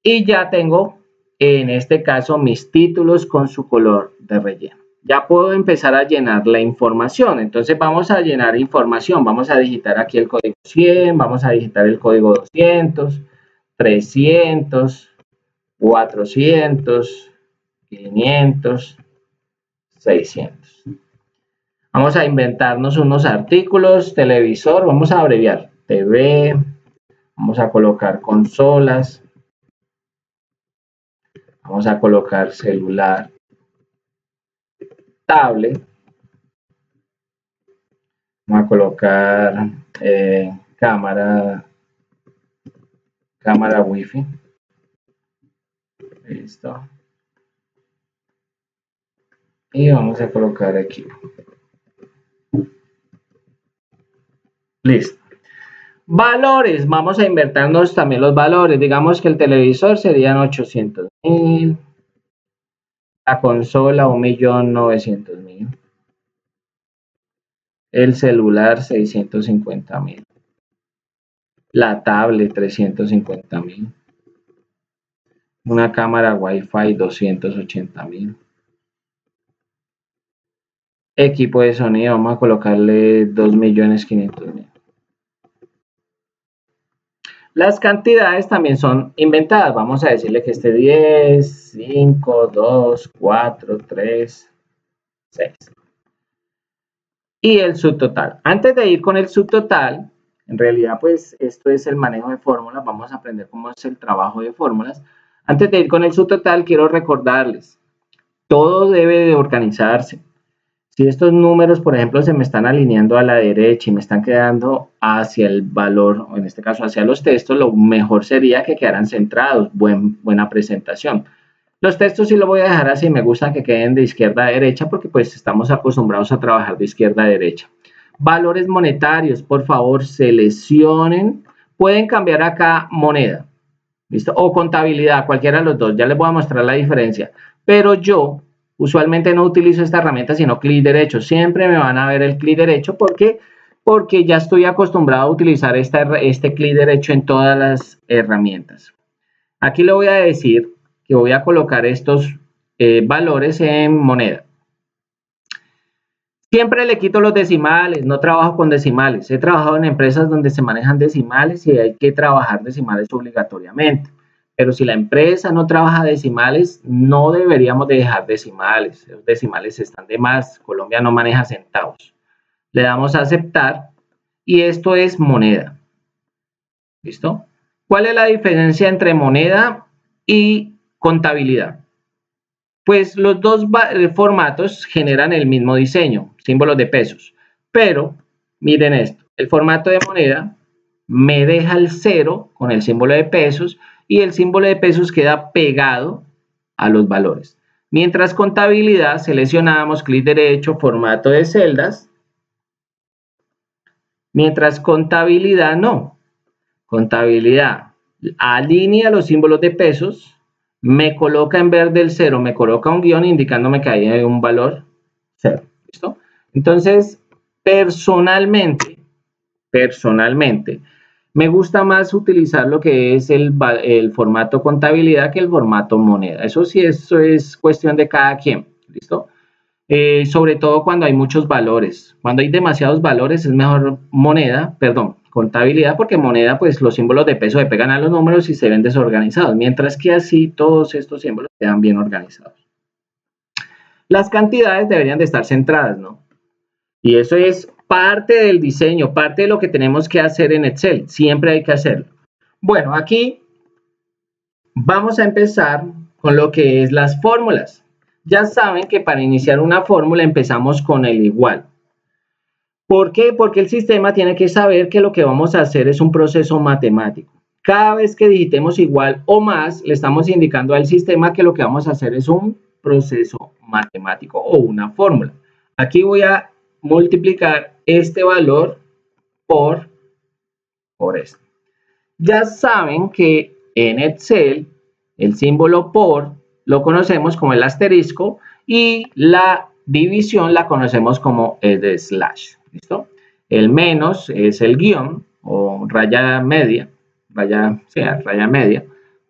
Y ya tengo, en este caso, mis títulos con su color de relleno. Ya puedo empezar a llenar la información. Entonces vamos a llenar información, vamos a digitar aquí el código 100, vamos a digitar el código 200, 300, 400, 500, 600. Vamos a inventarnos unos artículos, televisor, vamos a abreviar, TV, vamos a colocar consolas, vamos a colocar celular, tablet, vamos a colocar cámara wifi. Listo. Y vamos a colocar equipo. Listo. Valores, vamos a invertirnos también los valores. Digamos que el televisor serían 800.000, la consola 1.900.000, el celular 650.000, la tablet 350.000, una cámara Wi-Fi 280.000. Equipo de sonido, vamos a colocarle 2.500.000. Las cantidades también son inventadas. Vamos a decirle que esté 10, 5, 2, 4, 3, 6. Y el subtotal. Antes de ir con el subtotal, en realidad pues esto es el manejo de fórmulas. Vamos a aprender cómo es el trabajo de fórmulas. Antes de ir con el subtotal, quiero recordarles, todo debe de organizarse. Si estos números, por ejemplo, se me están alineando a la derecha y me están quedando hacia el valor, o en este caso hacia los textos, lo mejor sería que quedaran centrados, buena presentación. Los textos sí lo voy a dejar así, me gusta que queden de izquierda a derecha porque pues estamos acostumbrados a trabajar de izquierda a derecha. Valores monetarios, por favor, seleccionen. Pueden cambiar acá moneda, ¿listo? O contabilidad, cualquiera de los dos, ya les voy a mostrar la diferencia. Pero yo usualmente no utilizo esta herramienta, sino clic derecho. Siempre me van a ver el clic derecho porque ya estoy acostumbrado a utilizar este clic derecho en todas las herramientas. Aquí le voy a decir que voy a colocar estos valores en moneda. Siempre le quito los decimales, no trabajo con decimales. He trabajado en empresas donde se manejan decimales y hay que trabajar decimales obligatoriamente. Pero si la empresa no trabaja decimales, no deberíamos de dejar decimales. Los decimales están de más. Colombia no maneja centavos. Le damos a aceptar y esto es moneda. ¿Listo? ¿Cuál es la diferencia entre moneda y contabilidad? Pues los dos formatos generan el mismo diseño, símbolos de pesos. Pero miren esto, el formato de moneda me deja el 0 con el símbolo de pesos y el símbolo de pesos queda pegado a los valores. Mientras contabilidad, seleccionamos clic derecho, formato de celdas. Mientras contabilidad no. Contabilidad alinea los símbolos de pesos, me coloca en verde el 0, me coloca un guión indicándome que hay un valor 0. ¿Listo? Entonces, personalmente, me gusta más utilizar lo que es el formato contabilidad que el formato moneda. Eso sí, eso es cuestión de cada quien. ¿Listo? Sobre todo cuando hay muchos valores. Cuando hay demasiados valores es mejor contabilidad, porque moneda, pues los símbolos de peso se pegan a los números y se ven desorganizados, mientras que así todos estos símbolos quedan bien organizados. Las cantidades deberían de estar centradas, ¿no? Y eso es parte del diseño, parte de lo que tenemos que hacer en Excel. Siempre hay que hacerlo. Bueno, aquí vamos a empezar con lo que es las fórmulas. Ya saben que para iniciar una fórmula empezamos con el igual. ¿Por qué? Porque el sistema tiene que saber que lo que vamos a hacer es un proceso matemático. Cada vez que digitemos igual o más, le estamos indicando al sistema que lo que vamos a hacer es un proceso matemático o una fórmula. Aquí voy a multiplicar este valor por este. Ya saben que en Excel el símbolo por lo conocemos como el asterisco y la división la conocemos como el slash. ¿Listo? El menos es el guión o raya media, raya media,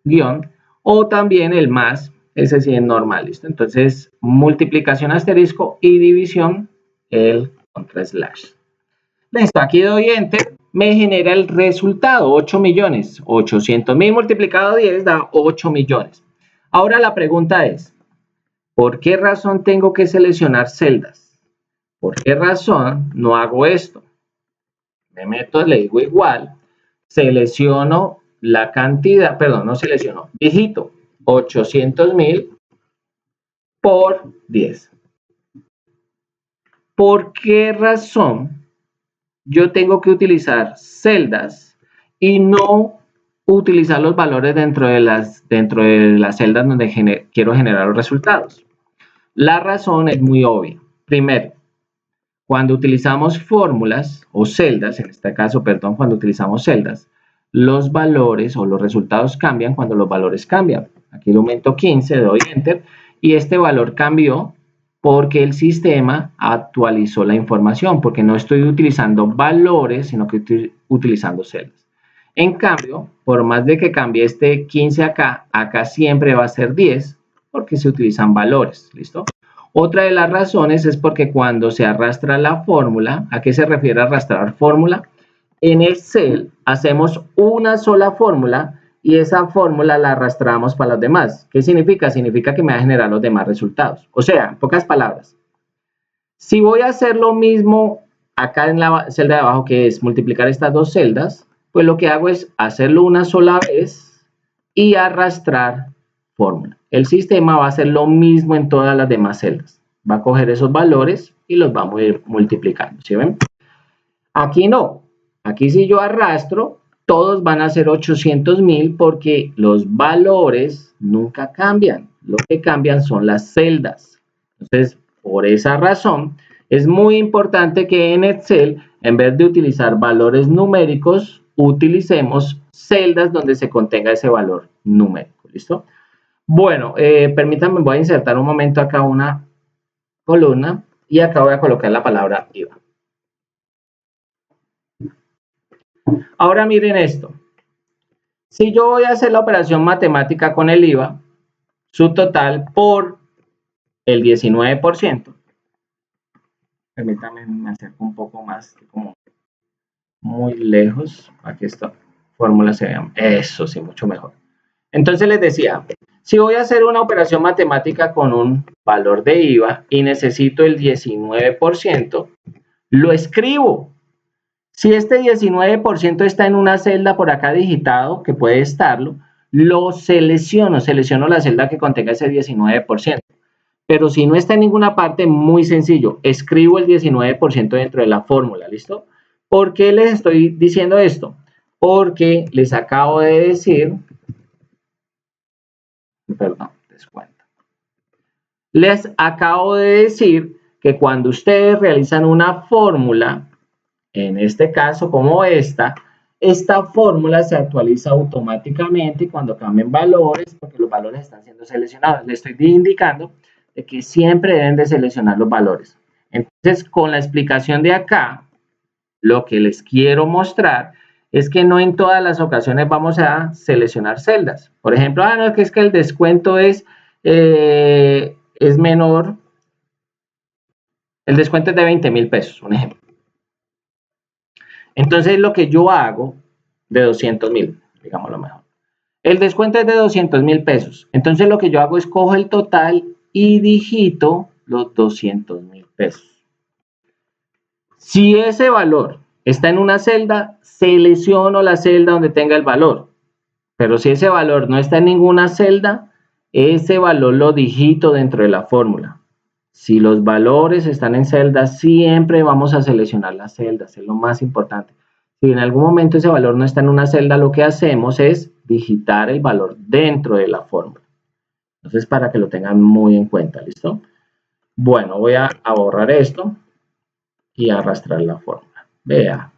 guión, o también el más, ese sí es normal. ¿Listo? Entonces, multiplicación asterisco y división el contra slash. Listo, aquí doy enter, me genera el resultado, 8.800.000 multiplicado 10 da 8 millones. Ahora la pregunta es, ¿por qué razón tengo que seleccionar celdas? ¿Por qué razón no hago esto? Me meto, le digo igual, selecciono la cantidad, perdón, no selecciono, digito 800.000 por 10. ¿Por qué razón yo tengo que utilizar celdas y no utilizar los valores dentro de las celdas donde quiero generar los resultados? La razón es muy obvia. Primero, cuando utilizamos fórmulas o celdas, en este caso, perdón, cuando utilizamos celdas, los valores o los resultados cambian cuando los valores cambian. Aquí le aumento 15, doy enter y este valor cambió porque el sistema actualizó la información, porque no estoy utilizando valores, sino que estoy utilizando celdas. En cambio, por más de que cambie este 15 acá, acá siempre va a ser 10, porque se utilizan valores, ¿listo? Otra de las razones es porque cuando se arrastra la fórmula, ¿a qué se refiere arrastrar fórmula? En Excel hacemos una sola fórmula y esa fórmula la arrastramos para los demás. ¿Qué significa? Significa que me va a generar los demás resultados. O sea, en pocas palabras, si voy a hacer lo mismo acá en la celda de abajo, que es multiplicar estas dos celdas, pues lo que hago es hacerlo una sola vez y arrastrar fórmula. El sistema va a hacer lo mismo en todas las demás celdas. Va a coger esos valores y los va a ir multiplicando. ¿Sí ven? Aquí no. Aquí si yo arrastro, todos van a ser 800.000 porque los valores nunca cambian. Lo que cambian son las celdas. Entonces, por esa razón, es muy importante que en Excel, en vez de utilizar valores numéricos, utilicemos celdas donde se contenga ese valor numérico. ¿Listo? Bueno, permítanme, voy a insertar un momento acá una columna y acá voy a colocar la palabra IVA. Ahora miren esto. Si yo voy a hacer la operación matemática con el IVA, su total por el 19%. Permítanme, me acerco un poco más, como muy lejos, para que esta fórmula se vea. Eso sí, mucho mejor. Entonces les decía, si voy a hacer una operación matemática con un valor de IVA y necesito el 19%, lo escribo. Si este 19% está en una celda por acá digitado, que puede estarlo, lo selecciono la celda que contenga ese 19%. Pero si no está en ninguna parte, muy sencillo, escribo el 19% dentro de la fórmula, ¿listo? ¿Por qué les estoy diciendo esto? Porque les acabo de decir, perdón, descuento. Les acabo de decir que cuando ustedes realizan una fórmula, en este caso como esta fórmula se actualiza automáticamente cuando cambien valores, porque los valores están siendo seleccionados. Les estoy indicando de que siempre deben de seleccionar los valores. Entonces, con la explicación de acá, lo que les quiero mostrar es que no en todas las ocasiones vamos a seleccionar celdas. Por ejemplo, no, es que el descuento es menor, el descuento es de 20.000 pesos, un ejemplo. Entonces, lo que yo hago de 200.000, digámoslo mejor. El descuento es de 200.000 pesos. Entonces, lo que yo hago es cojo el total y digito los 200.000 pesos. Si ese valor está en una celda, selecciono la celda donde tenga el valor. Pero si ese valor no está en ninguna celda, ese valor lo digito dentro de la fórmula. Si los valores están en celdas, siempre vamos a seleccionar las celdas, es lo más importante. Si en algún momento ese valor no está en una celda, lo que hacemos es digitar el valor dentro de la fórmula. Entonces, para que lo tengan muy en cuenta, ¿listo? Bueno, voy a borrar esto y arrastrar la fórmula. Vea,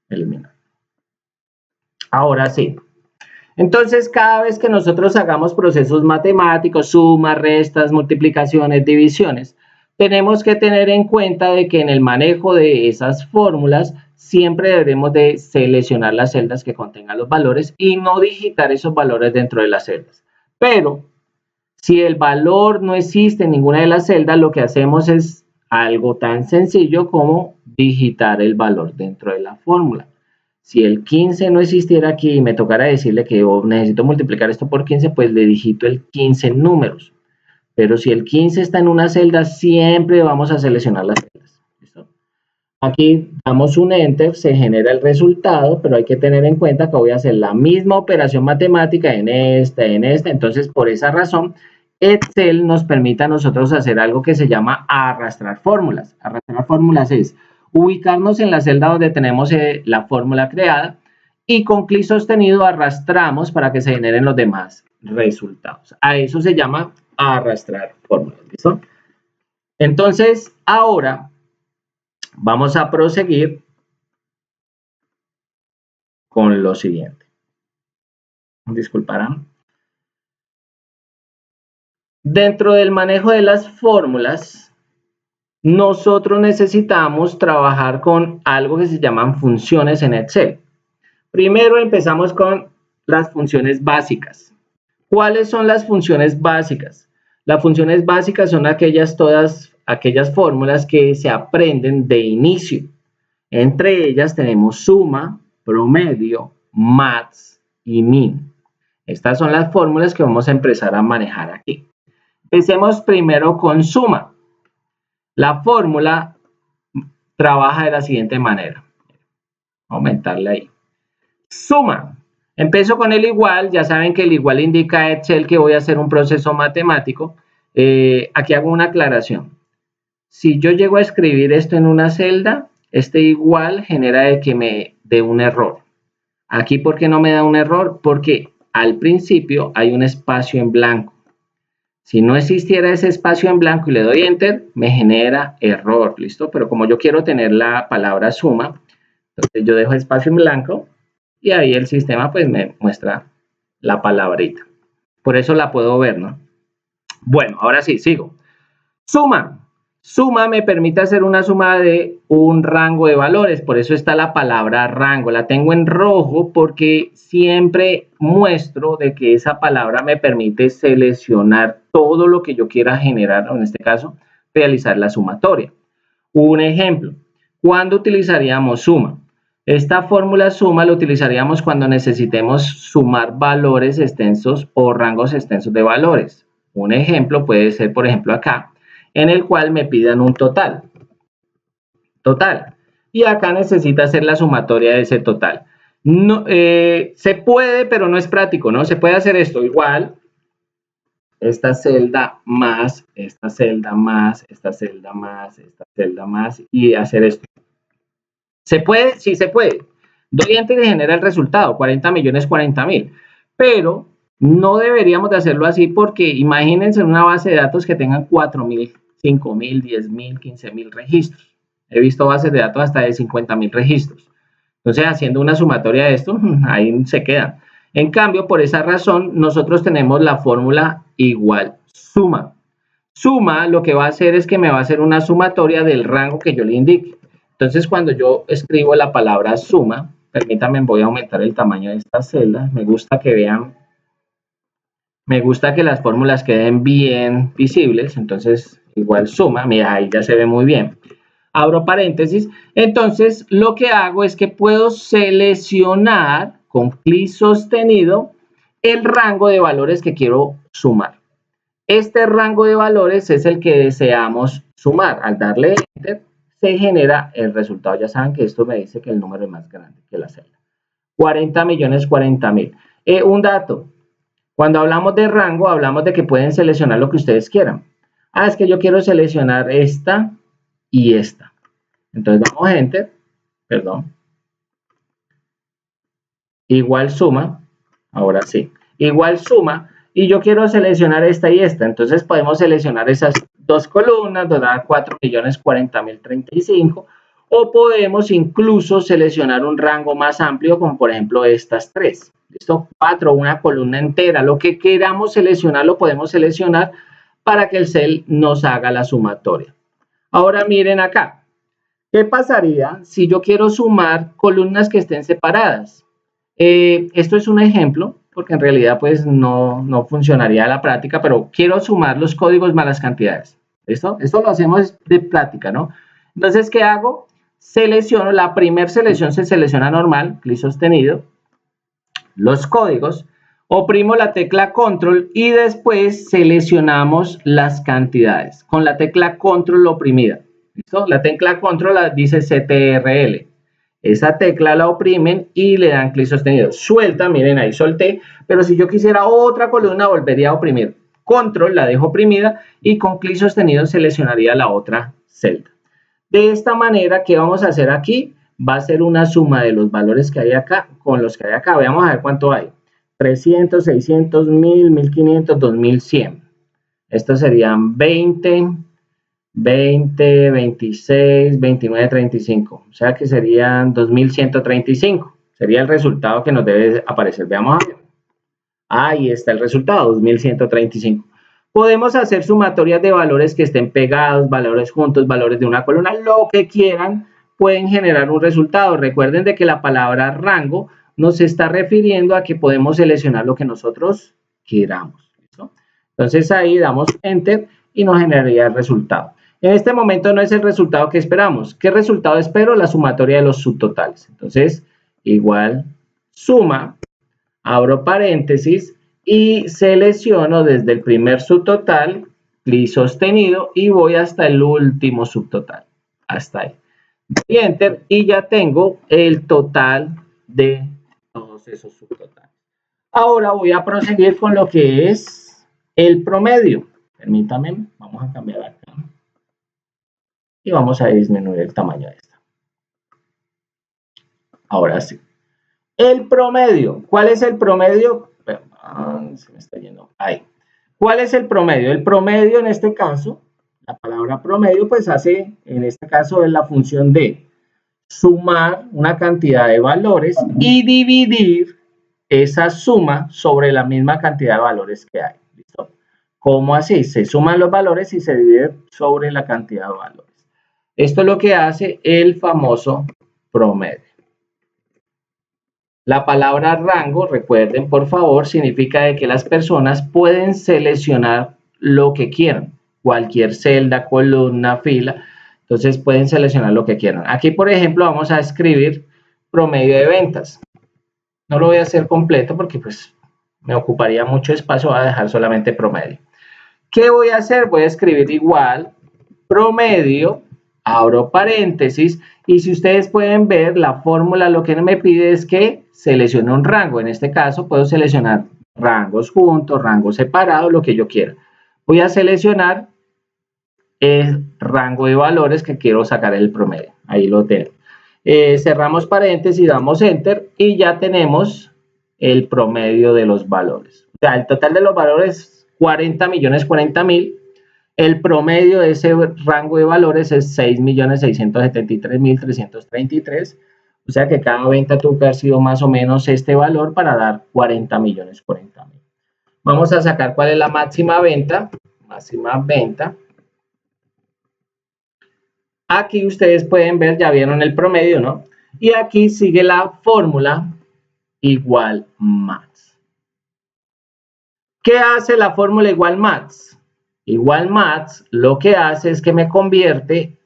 eliminar. Ahora sí. Entonces, cada vez que nosotros hagamos procesos matemáticos, sumas, restas, multiplicaciones, divisiones, tenemos que tener en cuenta de que en el manejo de esas fórmulas siempre debemos de seleccionar las celdas que contengan los valores y no digitar esos valores dentro de las celdas. Pero si el valor no existe en ninguna de las celdas, lo que hacemos es algo tan sencillo como digitar el valor dentro de la fórmula. Si el 15 no existiera aquí y me tocara decirle que yo necesito multiplicar esto por 15, pues le digito el 15 en números. Pero si el 15 está en una celda, siempre vamos a seleccionar las celdas. ¿Listo? Aquí damos un Enter, se genera el resultado, pero hay que tener en cuenta que voy a hacer la misma operación matemática en esta. Entonces, por esa razón, Excel nos permite a nosotros hacer algo que se llama arrastrar fórmulas. Arrastrar fórmulas es ubicarnos en la celda donde tenemos la fórmula creada y con clic sostenido arrastramos para que se generen los demás resultados. A eso se llama arrastrar fórmulas. ¿Listo? Entonces, ahora vamos a proseguir con lo siguiente. Disculparán. Dentro del manejo de las fórmulas, nosotros necesitamos trabajar con algo que se llaman funciones en Excel. Primero empezamos con las funciones básicas. ¿Cuáles son las funciones básicas? Las funciones básicas son todas aquellas fórmulas que se aprenden de inicio. Entre ellas tenemos suma, promedio, max y min. Estas son las fórmulas que vamos a empezar a manejar aquí. Empecemos primero con suma. La fórmula trabaja de la siguiente manera. Aumentarle ahí. Suma. Empiezo con el igual. Ya saben que el igual indica a Excel que voy a hacer un proceso matemático. Aquí hago una aclaración. Si yo llego a escribir esto en una celda, este igual genera de que me dé un error. Aquí, ¿por qué no me da un error? Porque al principio hay un espacio en blanco. Si no existiera ese espacio en blanco y le doy Enter, me genera error, ¿listo? Pero como yo quiero tener la palabra suma, entonces yo dejo espacio en blanco y ahí el sistema pues me muestra la palabrita. Por eso la puedo ver, ¿no? Bueno, ahora sí, sigo. Suma. Suma me permite hacer una suma de un rango de valores, por eso está la palabra rango. La tengo en rojo porque siempre muestro de que esa palabra me permite seleccionar todo lo que yo quiera generar, o en este caso, realizar la sumatoria. Un ejemplo, ¿cuándo utilizaríamos suma? Esta fórmula suma la utilizaríamos cuando necesitemos sumar valores extensos o rangos extensos de valores. Un ejemplo puede ser, por ejemplo, acá, en el cual me pidan un total. Y acá necesita hacer la sumatoria de ese total. No, se puede, pero no es práctico, ¿no? Se puede hacer esto igual, esta celda más, esta celda más, esta celda más, esta celda más, y hacer esto. ¿Se puede? Sí se puede. Doy Enter y genera el resultado, 40 millones 40 mil. Pero no deberíamos de hacerlo así porque imagínense una base de datos que tengan 4.000, 5.000, 10.000, 15.000 registros. He visto bases de datos hasta de 50.000 registros. Entonces, haciendo una sumatoria de esto, ahí se queda. En cambio, por esa razón, nosotros tenemos la fórmula igual suma. Suma lo que va a hacer es que me va a hacer una sumatoria del rango que yo le indique. Entonces, cuando yo escribo la palabra suma, permítanme, voy a aumentar el tamaño de esta celda. Me gusta que vean, me gusta que las fórmulas queden bien visibles. Entonces, igual suma, mira, ahí ya se ve muy bien. Abro paréntesis. Entonces, lo que hago es que puedo seleccionar con clic sostenido el rango de valores que quiero sumar. Este rango de valores es el que deseamos sumar. Al darle Enter, se genera el resultado. Ya saben que esto me dice que el número es más grande que la celda. 40 millones 40 mil. Un dato. Cuando hablamos de rango, hablamos de que pueden seleccionar lo que ustedes quieran. Ah, es que yo quiero seleccionar esta y esta. Entonces vamos a Enter. Perdón. Igual suma. Ahora sí. Igual suma. Y yo quiero seleccionar esta y esta. Entonces podemos seleccionar esas dos columnas, nos da 4.040.035. o podemos incluso seleccionar un rango más amplio, como por ejemplo estas tres. ¿Listo? 4, una columna entera. Lo que queramos seleccionar lo podemos seleccionar para que el cel nos haga la sumatoria. Ahora miren acá. ¿Qué pasaría si yo quiero sumar columnas que estén separadas? Esto es un ejemplo, porque en realidad pues no funcionaría a la práctica, pero quiero sumar los códigos más las cantidades. ¿Listo? Esto lo hacemos de práctica, ¿no? Entonces, ¿qué hago? Selecciono, la primera selección se selecciona normal, clic sostenido, los códigos, oprimo la tecla control y después seleccionamos las cantidades con la tecla control oprimida. ¿Listo? La tecla control dice CTRL. Esa tecla la oprimen y le dan clic sostenido. Suelta, miren ahí solté, pero si yo quisiera otra columna volvería a oprimir. Control la dejo oprimida y con clic sostenido seleccionaría la otra celda. De esta manera, ¿qué vamos a hacer aquí? Va a ser una suma de los valores que hay acá con los que hay acá. Veamos a ver cuánto hay. 300, 600, 1000, 1500, 2100. Estos serían 20, 20, 26, 29, 35. O sea que serían 2135. Sería el resultado que nos debe aparecer. Veamos a ver. Ahí está el resultado, 2135. Podemos hacer sumatorias de valores que estén pegados, valores juntos, valores de una columna, lo que quieran, pueden generar un resultado. Recuerden de que la palabra rango nos está refiriendo a que podemos seleccionar lo que nosotros queramos. ¿Listo? Entonces ahí damos Enter y nos generaría el resultado. En este momento no es el resultado que esperamos. ¿Qué resultado espero? La sumatoria de los subtotales. Entonces, igual suma, abro paréntesis, y selecciono desde el primer subtotal, clic sostenido y voy hasta el último subtotal, hasta ahí. Doy Enter y ya tengo el total de todos esos subtotales. Ahora voy a proseguir con lo que es el promedio. Permítanme, vamos a cambiar acá. Y vamos a disminuir el tamaño de esta. Ahora sí. El promedio. ¿Cuál es el promedio? Se me está yendo. Ahí. ¿Cuál es el promedio? El promedio en este caso, la palabra promedio, pues hace, en este caso, es la función de sumar una cantidad de valores y dividir esa suma sobre la misma cantidad de valores que hay. ¿Listo? ¿Cómo así? Se suman los valores y se divide sobre la cantidad de valores. Esto es lo que hace el famoso promedio. La palabra rango, recuerden por favor, significa de que las personas pueden seleccionar lo que quieran, cualquier celda, columna, fila, entonces pueden seleccionar lo que quieran. Aquí, por ejemplo, vamos a escribir promedio de ventas. No lo voy a hacer completo porque pues me ocuparía mucho espacio, voy a dejar solamente promedio. ¿Qué voy a hacer? Voy a escribir igual promedio, abro paréntesis, y si ustedes pueden ver la fórmula, lo que me pide es que seleccione un rango. En este caso puedo seleccionar rangos juntos, rangos separados, lo que yo quiera. Voy a seleccionar el rango de valores que quiero sacar el promedio. Ahí lo tengo. Cerramos paréntesis, damos Enter y ya tenemos el promedio de los valores. O sea, el total de los valores 40.040.000. El promedio de ese rango de valores es 6.673.333. O sea que cada venta tuvo que haber sido más o menos este valor para dar 40.040.000. Vamos a sacar cuál es la máxima venta. Máxima venta. Aquí ustedes pueden ver, ya vieron el promedio, ¿no? Y aquí sigue la fórmula igual max. ¿Qué hace la fórmula igual max? Igual max lo que hace es que me convierte,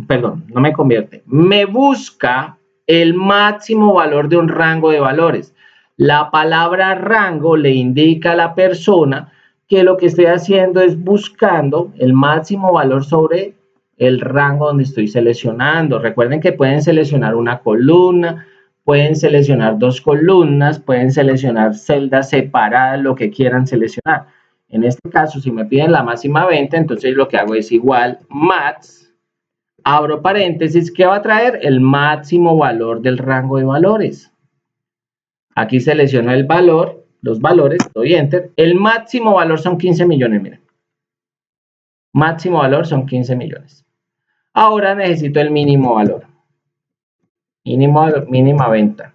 perdón, no me convierte, me busca el máximo valor de un rango de valores. La palabra rango le indica a la persona que lo que estoy haciendo es buscando el máximo valor sobre el rango donde estoy seleccionando. Recuerden que pueden seleccionar una columna, pueden seleccionar dos columnas, pueden seleccionar celdas separadas, lo que quieran seleccionar. En este caso, si me piden la máxima venta, entonces lo que hago es igual max, abro paréntesis, ¿qué va a traer? El máximo valor del rango de valores. Aquí selecciono el valor, los valores, doy Enter. El máximo valor son 15 millones, miren. Máximo valor son 15 millones. Ahora necesito el mínimo valor. Mínima venta.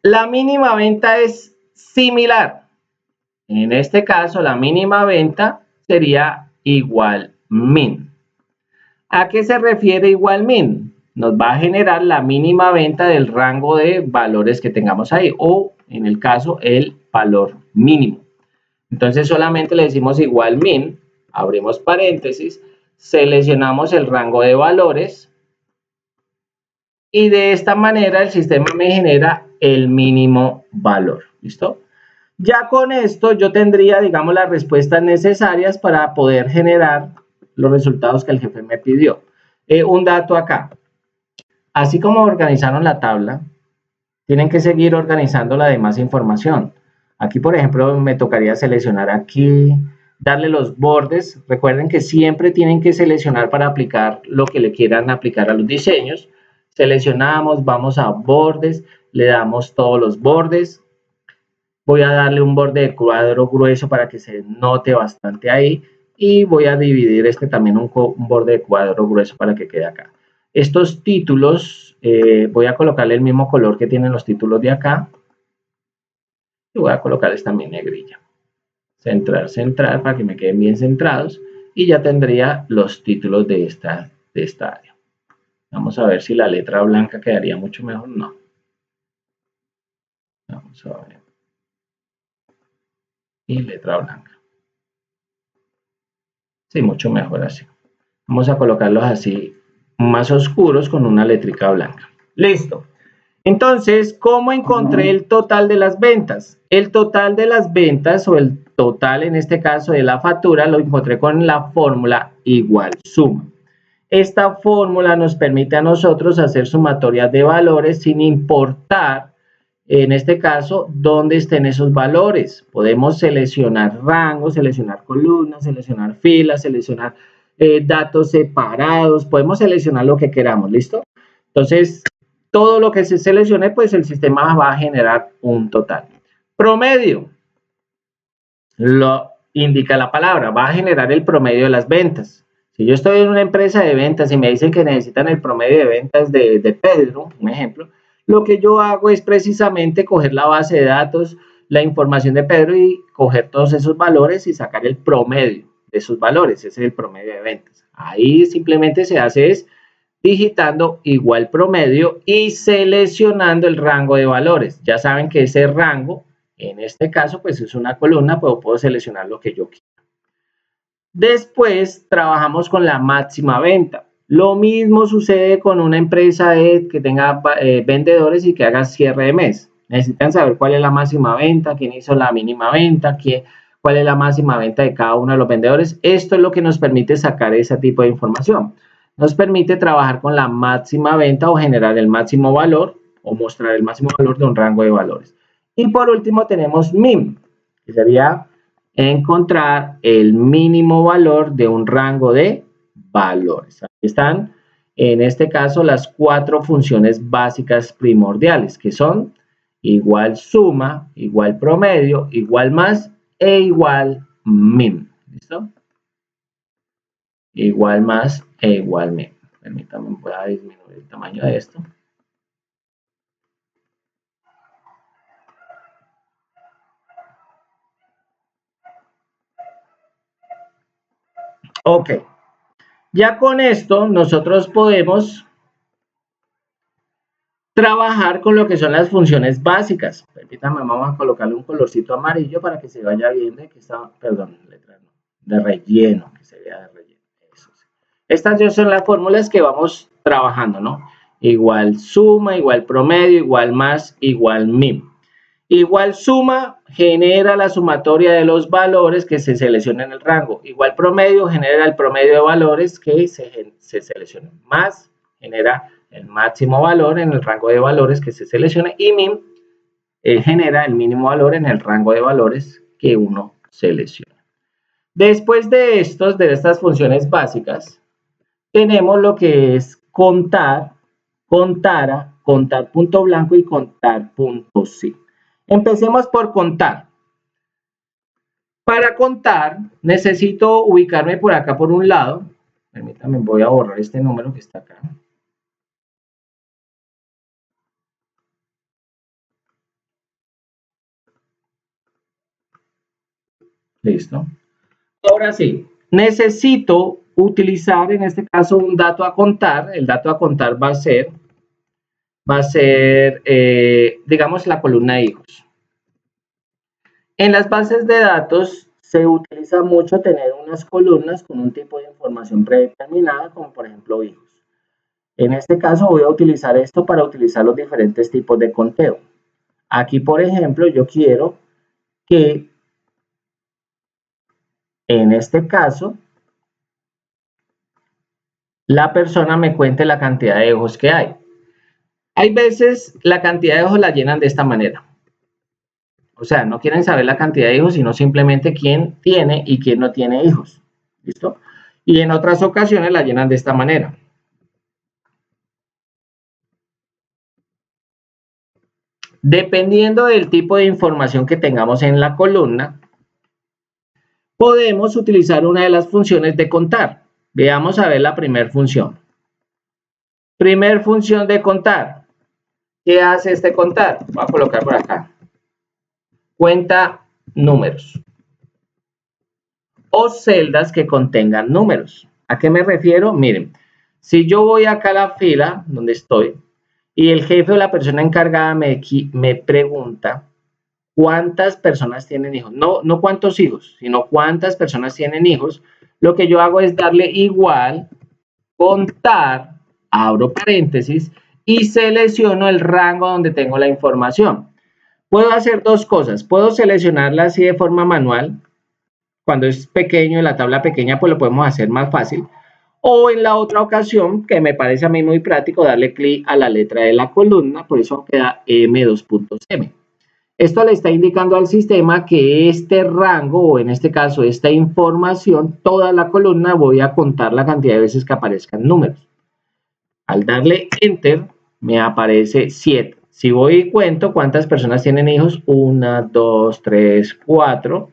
La mínima venta es similar. En este caso, la mínima venta sería igual min. ¿A qué se refiere igual min? Nos va a generar la mínima venta del rango de valores que tengamos ahí, o en el caso, el valor mínimo. Entonces solamente le decimos igual min, abrimos paréntesis, seleccionamos el rango de valores y de esta manera el sistema me genera el mínimo valor. ¿Listo? Ya con esto yo tendría, digamos, las respuestas necesarias para poder generar los resultados que el jefe me pidió. Un dato acá. Así como organizaron la tabla, tienen que seguir organizando la demás información. Aquí, por ejemplo, me tocaría seleccionar aquí, darle los bordes. Recuerden que siempre tienen que seleccionar para aplicar lo que le quieran aplicar a los diseños. Seleccionamos, vamos a bordes, le damos todos los bordes. Voy a darle un borde de cuadro grueso para que se note bastante ahí. Y voy a dividir este también un borde de cuadro grueso para que quede acá. Estos títulos, voy a colocarle el mismo color que tienen los títulos de acá. Y voy a colocarles también negrilla. Centrar, centrar, para que me queden bien centrados. Y ya tendría los títulos de esta área. Vamos a ver si la letra blanca quedaría mucho mejor. No. Vamos a ver. Y letra blanca. Sí, mucho mejor así. Vamos a colocarlos así más oscuros con una letrica blanca. Listo. Entonces, ¿cómo encontré el total de las ventas? El total de las ventas, o el total en este caso de la factura, lo encontré con la fórmula igual suma. Esta fórmula nos permite a nosotros hacer sumatorias de valores sin importar, en este caso, dónde estén esos valores. Podemos seleccionar rangos, seleccionar columnas, seleccionar filas, seleccionar datos separados. Podemos seleccionar lo que queramos, ¿listo? Entonces, todo lo que se seleccione, pues el sistema va a generar un total. Promedio, lo indica la palabra, va a generar el promedio de las ventas. Si yo estoy en una empresa de ventas y me dicen que necesitan el promedio de ventas de Pedro, un ejemplo, lo que yo hago es precisamente coger la base de datos, la información de Pedro y coger todos esos valores y sacar el promedio de esos valores. Ese es el promedio de ventas. Ahí simplemente se hace es digitando igual promedio y seleccionando el rango de valores. Ya saben que ese rango, en este caso, pues es una columna, pero puedo seleccionar lo que yo quiera. Después trabajamos con la máxima venta. Lo mismo sucede con una empresa que tenga vendedores y que haga cierre de mes. Necesitan saber cuál es la máxima venta, quién hizo la mínima venta, cuál es la máxima venta de cada uno de los vendedores. Esto es lo que nos permite sacar ese tipo de información. Nos permite trabajar con la máxima venta o generar el máximo valor o mostrar el máximo valor de un rango de valores. Y por último tenemos MIM, que sería encontrar el mínimo valor de un rango de valores. Aquí están, en este caso, las 4 funciones básicas primordiales, que son igual suma, igual promedio, igual más e igual min. ¿Listo? Igual más e igual min. Permítanme, voy a disminuir el tamaño de esto. Ok. Ya con esto nosotros podemos trabajar con lo que son las funciones básicas. Permítanme, vamos a colocarle un colorcito amarillo para que se vaya viendo que está, perdón, letra no, de relleno, que se vea de relleno. Eso sí. Estas ya son las fórmulas que vamos trabajando, ¿no? Igual suma, igual promedio, igual más, igual min. Igual suma genera la sumatoria de los valores que se seleccionan en el rango. Igual promedio genera el promedio de valores que se seleccionan. Más genera el máximo valor en el rango de valores que se selecciona. Y min genera el mínimo valor en el rango de valores que uno selecciona. Después de estas funciones básicas, tenemos lo que es contar, contara, contar punto blanco y contar punto sí. Empecemos por contar. Para contar, necesito ubicarme por acá por un lado. Permítanme, voy a borrar este número que está acá. Listo. Ahora sí, necesito utilizar en este caso un dato a contar. El dato a contar va a ser digamos, la columna de hijos. En las bases de datos se utiliza mucho tener unas columnas con un tipo de información predeterminada, como por ejemplo hijos. En este caso voy a utilizar esto para utilizar los diferentes tipos de conteo. Aquí, por ejemplo, yo quiero que en este caso la persona me cuente la cantidad de hijos que hay. Hay veces la cantidad de hijos la llenan de esta manera. O sea, no quieren saber la cantidad de hijos, sino simplemente quién tiene y quién no tiene hijos. ¿Listo? Y en otras ocasiones la llenan de esta manera. Dependiendo del tipo de información que tengamos en la columna, podemos utilizar una de las funciones de contar. Veamos a ver la primera función. Primer función de contar. ¿Qué hace este contar? Voy a colocar por acá. Cuenta números o celdas que contengan números. ¿A qué me refiero? Miren, si yo voy acá a la fila donde estoy y el jefe o la persona encargada me pregunta cuántas personas tienen hijos, no cuántos hijos, sino cuántas personas tienen hijos, lo que yo hago es darle igual, contar, abro paréntesis y selecciono el rango donde tengo la información. Puedo hacer dos cosas, puedo seleccionarla así de forma manual. Cuando es pequeño, en la tabla pequeña, pues lo podemos hacer más fácil. O en la otra ocasión, que me parece a mí muy práctico, darle clic a la letra de la columna, por eso queda M2.M. Esto le está indicando al sistema que este rango, o en este caso esta información, toda la columna, voy a contar la cantidad de veces que aparezcan números. Al darle Enter, me aparece 7. Si voy y cuento cuántas personas tienen hijos, 1, 2, 3, 4,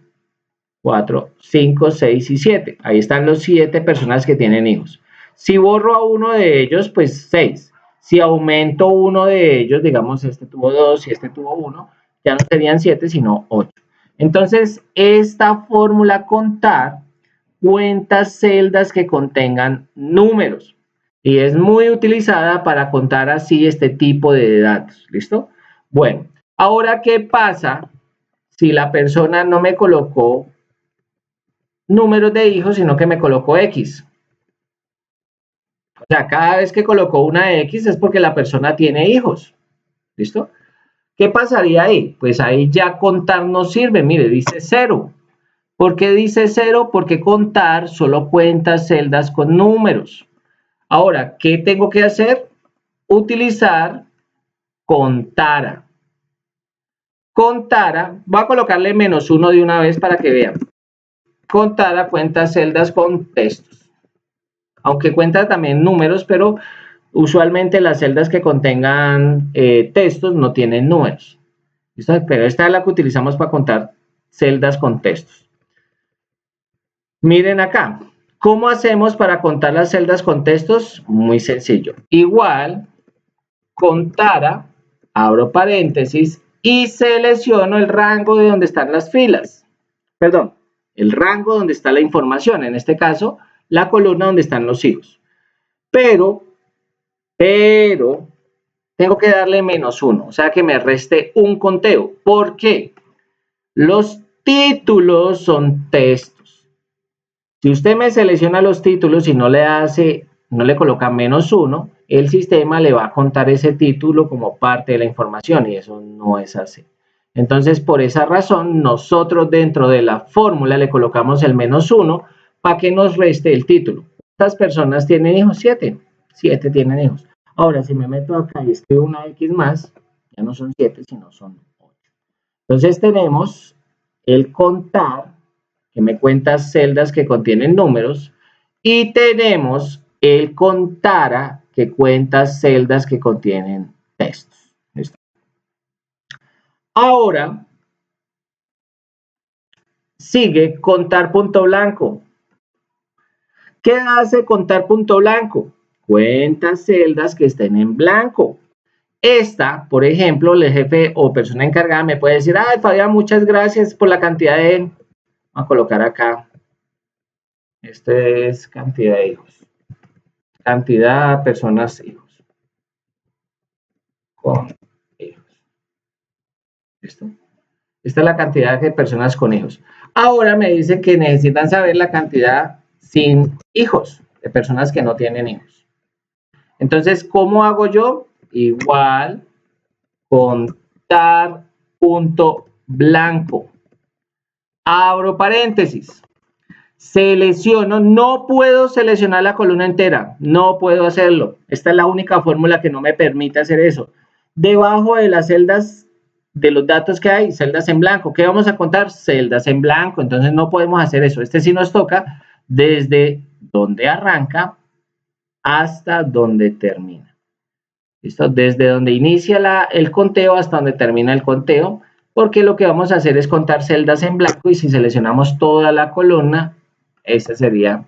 5, 6 y 7. Ahí están los 7 personas que tienen hijos. Si borro a uno de ellos, pues 6. Si aumento uno de ellos, digamos este tuvo 2 y este tuvo 1, ya no serían 7, sino 8. Entonces, esta fórmula contar cuenta celdas que contengan números y es muy utilizada para contar así este tipo de datos. ¿Listo? Bueno, ahora, ¿qué pasa si la persona no me colocó números de hijos, sino que me colocó X? O sea, cada vez que colocó una X es porque la persona tiene hijos. ¿Listo? ¿Qué pasaría ahí? Pues ahí ya contar no sirve. Mire, dice 0. ¿Por qué dice 0? Porque contar solo cuenta celdas con números. Ahora, ¿qué tengo que hacer? Utilizar contara. Contara, voy a colocarle -1 de una vez para que vean. Contara cuenta celdas con textos. Aunque cuenta también números, pero usualmente las celdas que contengan textos no tienen números. ¿Listo? Pero esta es la que utilizamos para contar celdas con textos. Miren acá. ¿Cómo hacemos para contar las celdas con textos? Muy sencillo. Igual, contara, abro paréntesis y selecciono el rango de donde están las filas. Perdón, el rango donde está la información. En este caso, la columna donde están los hijos. Pero, tengo que darle -1, o sea que me reste un conteo. ¿Por qué? Los títulos son textos. Si usted me selecciona los títulos y no le coloca -1, el sistema le va a contar ese título como parte de la información y eso no es así. Entonces, por esa razón, nosotros dentro de la fórmula le colocamos el -1 para que nos reste el título. ¿Cuántas personas tienen hijos? 7. 7 tienen hijos. Ahora, si me meto acá y escribo una X más, ya no son 7, sino son 8. Entonces tenemos el contar, que me cuenta celdas que contienen números, y tenemos el contara, que cuenta celdas que contienen textos. ¿Listo? Ahora, sigue contar punto blanco. ¿Qué hace contar punto blanco? Cuenta celdas que estén en blanco. Esta, por ejemplo, el jefe o persona encargada me puede decir, ay, Fabián, muchas gracias por la cantidad Vamos a colocar acá, este es cantidad de hijos, cantidad de personas hijos, con hijos, ¿listo? Esta es la cantidad de personas con hijos. Ahora me dicen que necesitan saber la cantidad sin hijos, de personas que no tienen hijos. Entonces, ¿cómo hago yo? Igual, contar punto blanco. Abro paréntesis. Selecciono, no puedo seleccionar la columna entera, no puedo hacerlo. Esta es la única fórmula que no me permite hacer eso. Debajo de las celdas de los datos que hay, celdas en blanco. ¿Qué vamos a contar? Celdas en blanco, entonces no podemos hacer eso. Este sí nos toca desde donde arranca hasta donde termina. ¿Listo? Desde donde inicia el conteo hasta donde termina el conteo, porque lo que vamos a hacer es contar celdas en blanco y si seleccionamos toda la columna, esa sería,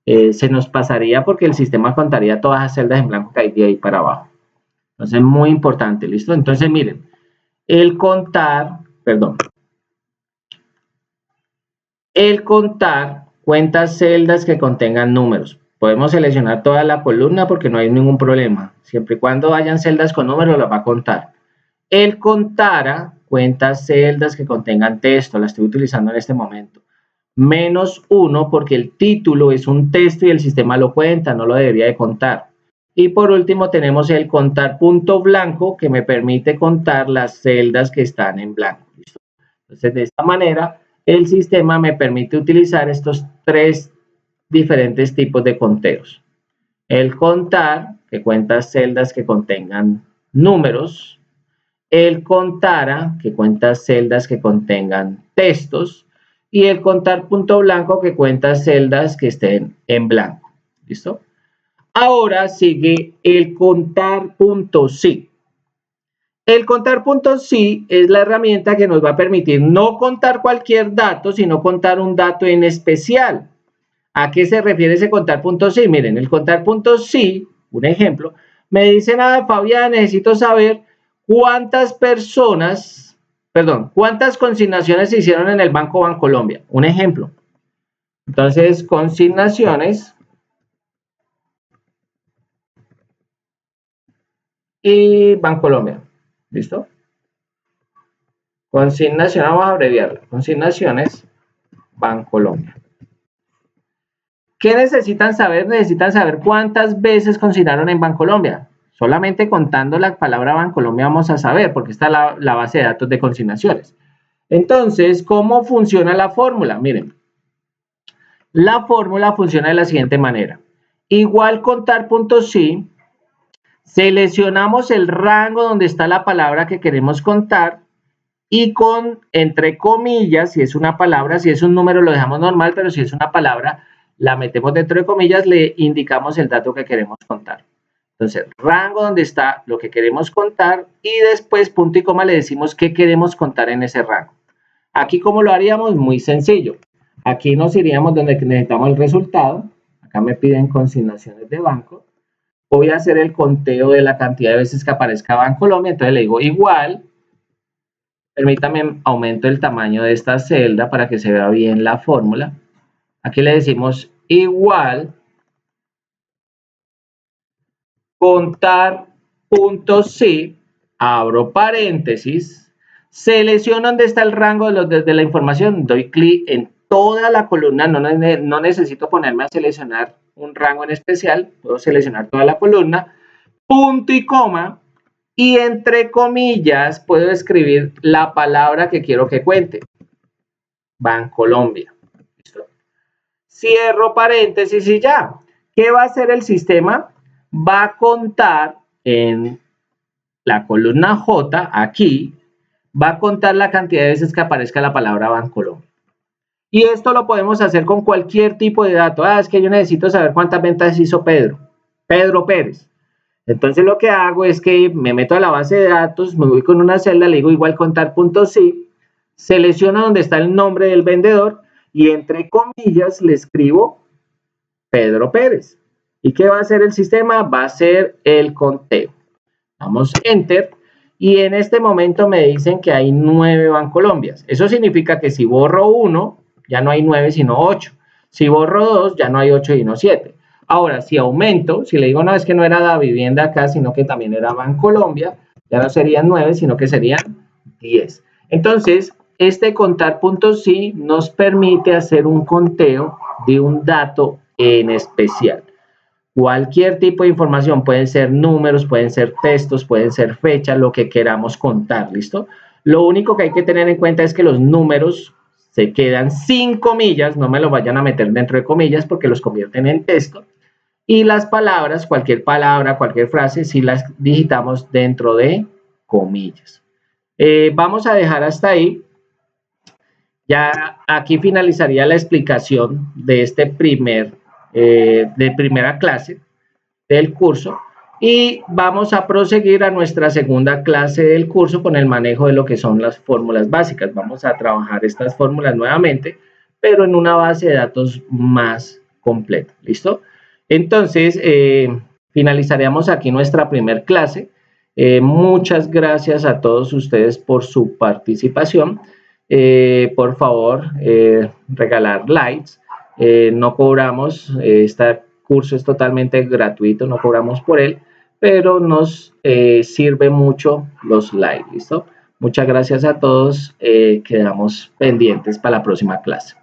se nos pasaría porque el sistema contaría todas las celdas en blanco que hay de ahí para abajo. Entonces, muy importante, ¿listo? Entonces, miren, el contar cuenta celdas que contengan números. Podemos seleccionar toda la columna porque no hay ningún problema. Siempre y cuando hayan celdas con números, las va a contar. El contara cuenta celdas que contengan texto. La estoy utilizando en este momento. -1 porque el título es un texto y el sistema lo cuenta, no lo debería de contar. Y por último tenemos el contar punto blanco que me permite contar las celdas que están en blanco. ¿Listo? Entonces de esta manera el sistema me permite utilizar estos tres diferentes tipos de conteos. El contar, que cuenta celdas que contengan números. El contara, que cuenta celdas que contengan textos. Y el contar punto blanco, que cuenta celdas que estén en blanco. ¿Listo? Ahora sigue el contar punto sí. El contar puntos sí es la herramienta que nos va a permitir no contar cualquier dato, sino contar un dato en especial. ¿A qué se refiere ese contar puntos sí? Miren, el contar puntos sí, un ejemplo, me dice nada, Fabián, necesito saber cuántas consignaciones se hicieron en el Banco Bancolombia. Un ejemplo. Entonces, consignaciones y Bancolombia. ¿Listo? Consignación, vamos a abreviarla. Consignaciones, Bancolombia. ¿Qué necesitan saber? Necesitan saber cuántas veces consignaron en Bancolombia. Solamente contando la palabra Bancolombia vamos a saber, porque está la base de datos de consignaciones. Entonces, ¿cómo funciona la fórmula? Miren, la fórmula funciona de la siguiente manera. Igual contar puntos sí, seleccionamos el rango donde está la palabra que queremos contar y con, entre comillas, si es una palabra, si es un número lo dejamos normal, pero si es una palabra, la metemos dentro de comillas, le indicamos el dato que queremos contar. Entonces, rango donde está lo que queremos contar y después punto y coma le decimos qué queremos contar en ese rango. Aquí, ¿cómo lo haríamos? Muy sencillo. Aquí nos iríamos donde necesitamos el resultado. Acá me piden consignaciones de banco. Voy a hacer el conteo de la cantidad de veces que aparezca Bancolombia. Entonces le digo igual. Permítame aumento el tamaño de esta celda para que se vea bien la fórmula. Aquí le decimos igual contar puntos sí, abro paréntesis, selecciono donde está el rango de la información, doy clic en toda la columna, no necesito ponerme a seleccionar un rango en especial, puedo seleccionar toda la columna, punto y coma, y entre comillas puedo escribir la palabra que quiero que cuente, Bancolombia. ¿Listo? Cierro paréntesis y ya. ¿Qué va a hacer el sistema? Va a contar en la columna J, aquí, va a contar la cantidad de veces que aparezca la palabra Bancolombia. Y esto lo podemos hacer con cualquier tipo de dato. Es que yo necesito saber cuántas ventas hizo Pedro Pérez. Entonces lo que hago es que me meto a la base de datos, me voy con una celda, le digo igual contar puntos sí, selecciono donde está el nombre del vendedor y entre comillas le escribo Pedro Pérez. ¿Y qué va a hacer el sistema? Va a hacer el conteo. Damos Enter y en este momento me dicen que hay 9 Bancolombias. Eso significa que si borro uno, ya no hay 9 sino 8. Si borro 2, ya no hay 8 sino 7. Ahora, si aumento, si le digo, no, es que no era la vivienda acá, sino que también era Bancolombia, ya no serían 9, sino que serían 10. Entonces, este contar puntos sí nos permite hacer un conteo de un dato en especial. Cualquier tipo de información, pueden ser números, pueden ser textos, pueden ser fechas, lo que queramos contar, ¿listo? Lo único que hay que tener en cuenta es que los números se quedan sin comillas, no me lo vayan a meter dentro de comillas porque los convierten en texto. Y las palabras, cualquier palabra, cualquier frase, sí las digitamos dentro de comillas. Vamos a dejar hasta ahí. Ya aquí finalizaría la explicación de este de primera clase del curso y vamos a proseguir a nuestra segunda clase del curso con el manejo de lo que son las fórmulas básicas. Vamos a trabajar estas fórmulas nuevamente, pero en una base de datos más completa. ¿Listo? Entonces, finalizaríamos aquí nuestra primera clase. Muchas gracias a todos ustedes por su participación. Por favor, regalar likes. No cobramos, este curso es totalmente gratuito, no cobramos por él, pero nos sirve mucho los likes, ¿listo? Muchas gracias a todos, quedamos pendientes para la próxima clase.